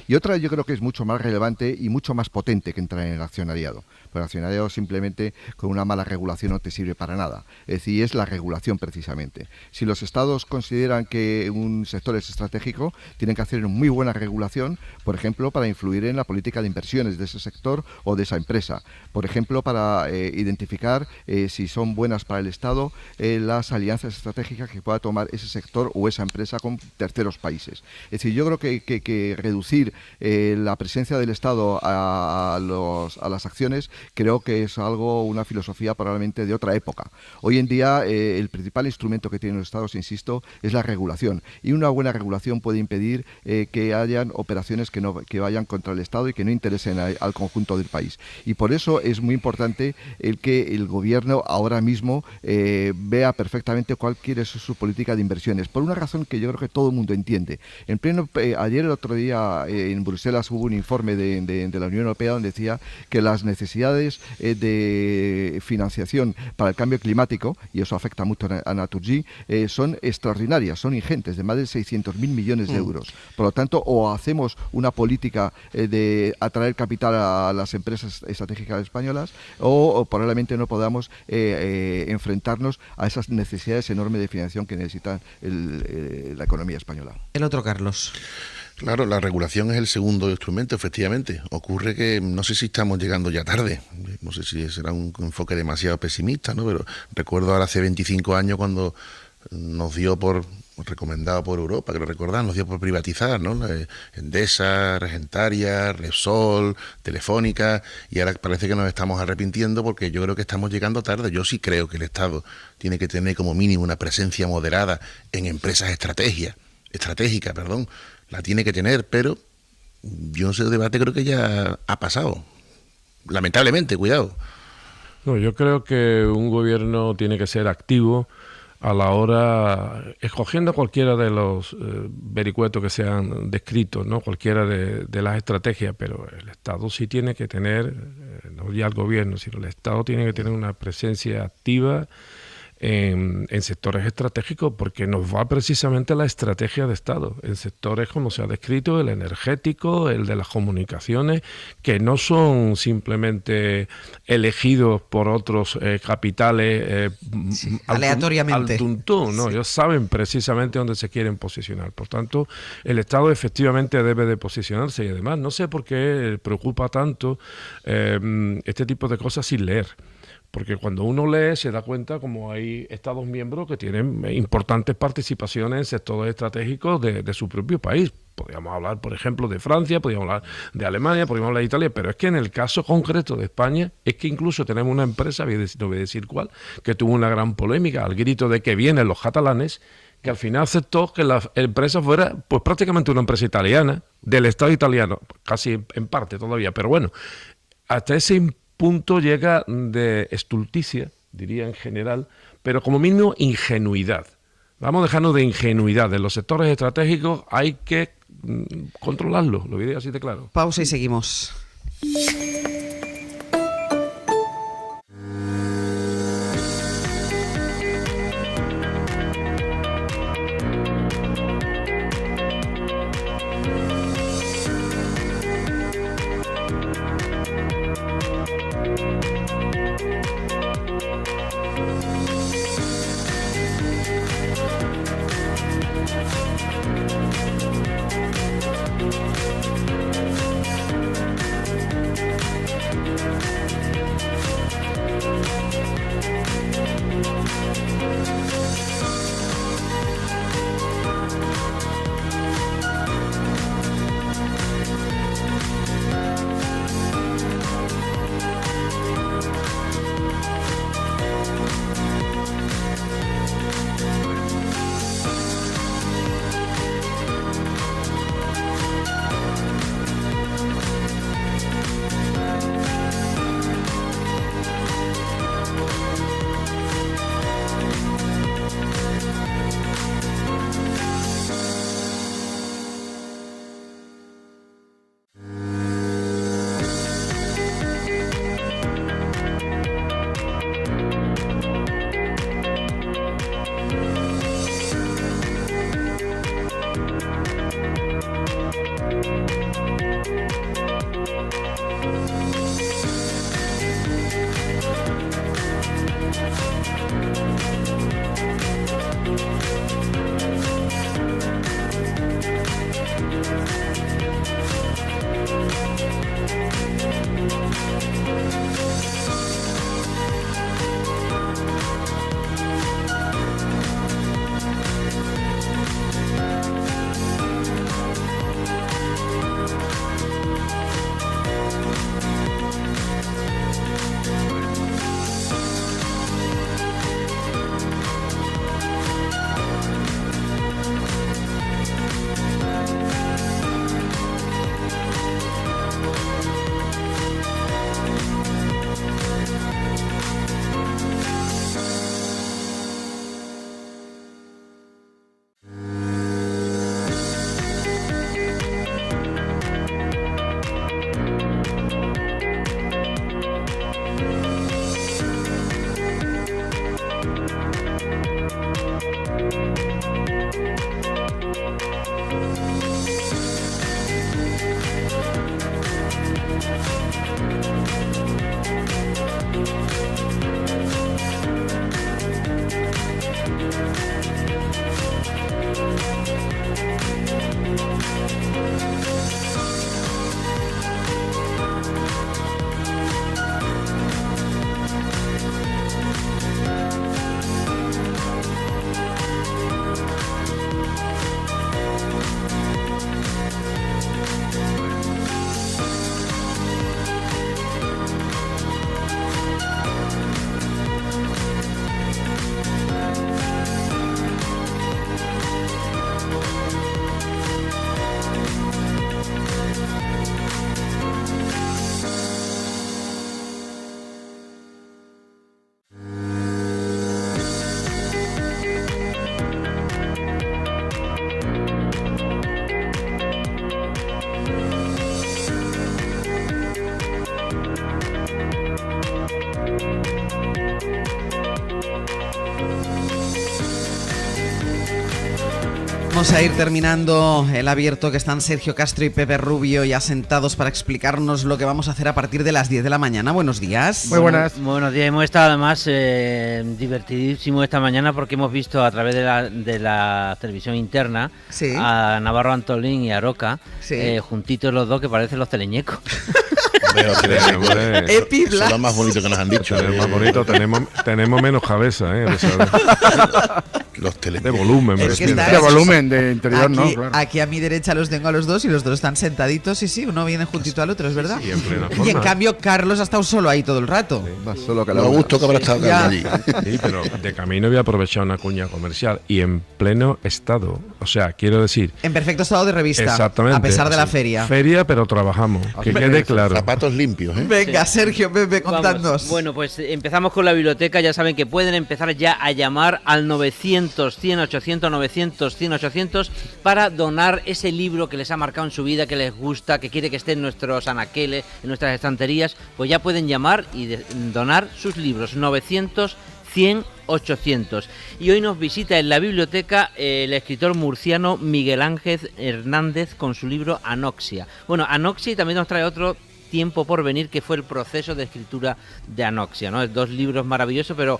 Y otra yo creo que es mucho más relevante y mucho más potente que entrar en el accionariado. Pero el accionariado simplemente con una mala regulación no te sirve para nada. Es decir, es la regulación precisamente. Si los Estados consideran que un sector es estratégico, tienen que hacer una muy buena regulación, por ejemplo, para influir en la política de inversiones de ese sector o de esa empresa. Por ejemplo, para identificar si son buenas para el Estado las alianzas estratégicas que pueda tomar ese sector o esa empresa con terceros países. Es decir, yo creo que reducir la presencia del Estado a las acciones creo que es una filosofía probablemente de otra época. Hoy en día el principal instrumento que tienen los Estados, insisto, es la regulación. Y una buena regulación puede impedir que hayan operaciones que vayan contra el Estado y que no interesen al conjunto del país. Y por eso es muy importante el que el gobierno ahora mismo vea perfectamente cuál quiere ser su política de inversiones, por una razón que yo creo que todo el mundo entiende. Ayer, el otro día, en Bruselas hubo un informe de la Unión Europea donde decía que las necesidades de financiación para el cambio climático, y eso afecta mucho a Naturgy, son extraordinarias, son ingentes, de más de 600.000 millones de euros. Por lo tanto, o hacemos una política de atraer capital a las empresas estratégicas españolas o probablemente no podamos enfrentarnos a esas necesidades enormes de financiación que necesita la economía española. El otro, Carlos. Claro, la regulación es el segundo instrumento, efectivamente. Ocurre que no sé si estamos llegando ya tarde, no sé si será un enfoque demasiado pesimista, ¿no? Pero recuerdo ahora hace 25 años cuando nos dio recomendado por Europa, que lo recordán, nos dio por privatizar, ¿no? Endesa, Regentaria, Repsol, Telefónica, y ahora parece que nos estamos arrepintiendo porque yo creo que estamos llegando tarde. Yo sí creo que el Estado tiene que tener como mínimo una presencia moderada en empresas estratégicas, la tiene que tener, pero yo ese debate creo que ya ha pasado. Lamentablemente, cuidado. No, yo creo que un gobierno tiene que ser activo a la hora, escogiendo cualquiera de los vericuetos que se han descrito, ¿no? Cualquiera de las estrategias, pero el Estado sí tiene que tener, no ya el gobierno, sino el Estado tiene que tener una presencia activa en sectores estratégicos, porque nos va precisamente la estrategia de Estado, en sectores como se ha descrito, el energético, el de las comunicaciones, que no son simplemente elegidos por otros capitales aleatoriamente. Al tuntún, ¿no? Sí. Ellos saben precisamente dónde se quieren posicionar. Por tanto, el Estado efectivamente debe de posicionarse, y además no sé por qué preocupa tanto este tipo de cosas sin leer. Porque cuando uno lee se da cuenta como hay Estados miembros que tienen importantes participaciones en sectores estratégicos de su propio país. Podríamos hablar, por ejemplo, de Francia, podríamos hablar de Alemania, podríamos hablar de Italia, pero es que en el caso concreto de España, es que incluso tenemos una empresa, no voy a decir cuál, que tuvo una gran polémica al grito de que vienen los catalanes, que al final aceptó que la empresa fuera pues prácticamente una empresa italiana, del Estado italiano, casi en parte todavía, pero bueno, hasta ese punto llega de estulticia, diría en general, pero como mínimo ingenuidad. Vamos a dejarnos de ingenuidad. En los sectores estratégicos hay que controlarlo, lo diré así de claro. Pausa y seguimos. Vamos a ir terminando el abierto, que están Sergio Castro y Pepe Rubio ya sentados para explicarnos lo que vamos a hacer a partir de las 10 de la mañana. Buenos días. Muy buenas. Buenos días. Hemos estado además divertidísimo esta mañana porque hemos visto a través de la televisión interna a Navarro Antolín y a Roca juntitos los dos, que parecen los teleñecos. Eso es lo más bonito que nos han dicho. Es más bonito, tenemos menos cabeza, Los de volumen. De volumen, de interior, aquí, no, claro. Aquí a mi derecha los tengo a los dos y los dos están sentaditos, sí, uno viene juntito al otro, es verdad. Sí, en plena forma. Y en cambio Carlos ha estado solo ahí todo el rato. Más solo que Lo gusto que habrá estado allí. Sí, pero de camino voy a aprovechar una cuña comercial y en pleno estado, o sea, quiero decir... En perfecto estado de revista. Exactamente. A pesar de la feria. Feria, pero trabajamos, que quede claro. Zapatos limpios, ¿eh? Venga, Sergio, Pepe, contadnos. Bueno, pues empezamos con la biblioteca. Ya saben que pueden empezar ya a llamar al 900 100 800 900 100 800 para donar ese libro que les ha marcado en su vida, que les gusta, que quiere que esté en nuestros anaqueles, en nuestras estanterías. Pues ya pueden llamar y donar sus libros. 900 100 800. Y hoy nos visita en la biblioteca el escritor murciano Miguel Ángel Hernández con su libro Anoxia. Bueno, Anoxia, y también nos trae otro tiempo por venir, que fue el proceso de escritura de Anoxia, ¿no? Dos libros maravillosos, pero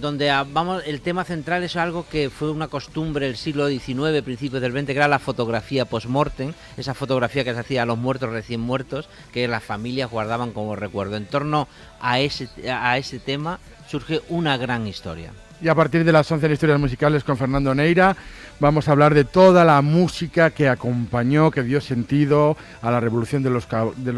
donde vamos, el tema central es algo que fue una costumbre del siglo XIX, principios del XX, que era la fotografía post-mortem, esa fotografía que se hacía a los muertos recién muertos, que las familias guardaban como recuerdo. En torno a ese tema surge una gran historia. Y a partir de las 11 en Historias Musicales con Fernando Neira vamos a hablar de toda la música que acompañó, que dio sentido a la revolución de los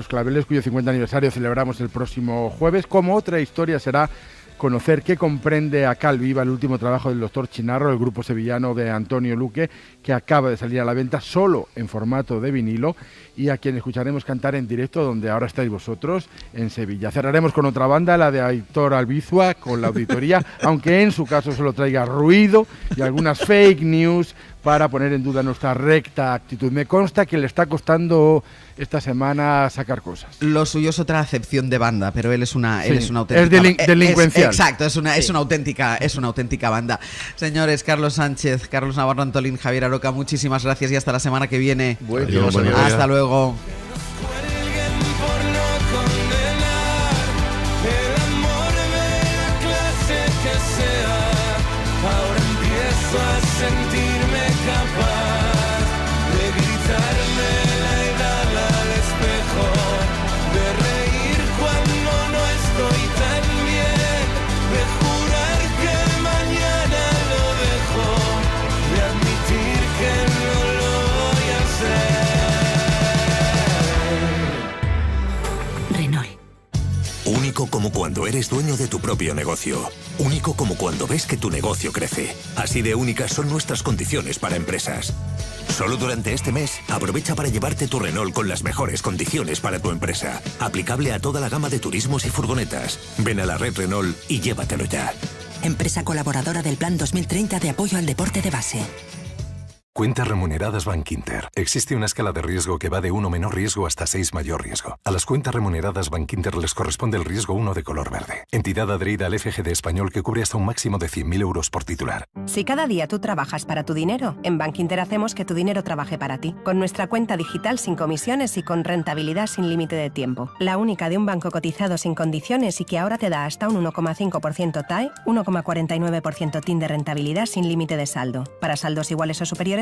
claveles, cuyo 50 aniversario celebramos el próximo jueves. Como otra historia será conocer qué comprende a Cal Viva, el último trabajo del Doctor Chinarro, el grupo sevillano de Antonio Luque, que acaba de salir a la venta solo en formato de vinilo, y a quien escucharemos cantar en directo, donde ahora estáis vosotros, en Sevilla. Cerraremos con otra banda, la de Aitor Albizua, con La Auditoría, aunque en su caso solo traiga ruido y algunas fake news para poner en duda nuestra recta actitud. Me consta que le está costando esta semana sacar cosas. Lo suyo es otra acepción de banda, pero él es una auténtica. Es delincuencial. Exacto, es una auténtica banda. Señores, Carlos Sánchez, Carlos Navarro Antolín, Javier Aroca, muchísimas gracias y hasta la semana que viene. Hasta luego. Sentirme capaz de gritarme la edad al espejo, de reír cuando no estoy tan bien, de jurar que mañana lo dejo, de admitir que no lo voy a hacer. Renault. Único como cuando eres dueño de tu propio negocio. Único como cuando ves que tu negocio crece. Así de únicas son nuestras condiciones para empresas. Solo durante este mes, aprovecha para llevarte tu Renault con las mejores condiciones para tu empresa. Aplicable a toda la gama de turismos y furgonetas. Ven a la red Renault y llévatelo ya. Empresa colaboradora del Plan 2030 de apoyo al deporte de base. Cuentas remuneradas Bankinter. Existe una escala de riesgo que va de 1 menor riesgo hasta 6 mayor riesgo. A las cuentas remuneradas Bankinter les corresponde el riesgo 1 de color verde. Entidad adherida al FGD español que cubre hasta un máximo de 100.000 euros por titular. Si cada día tú trabajas para tu dinero, en Bankinter hacemos que tu dinero trabaje para ti. Con nuestra cuenta digital sin comisiones y con rentabilidad sin límite de tiempo. La única de un banco cotizado sin condiciones y que ahora te da hasta un 1,5% TAE, 1,49% TIN de rentabilidad sin límite de saldo. Para saldos iguales o superiores,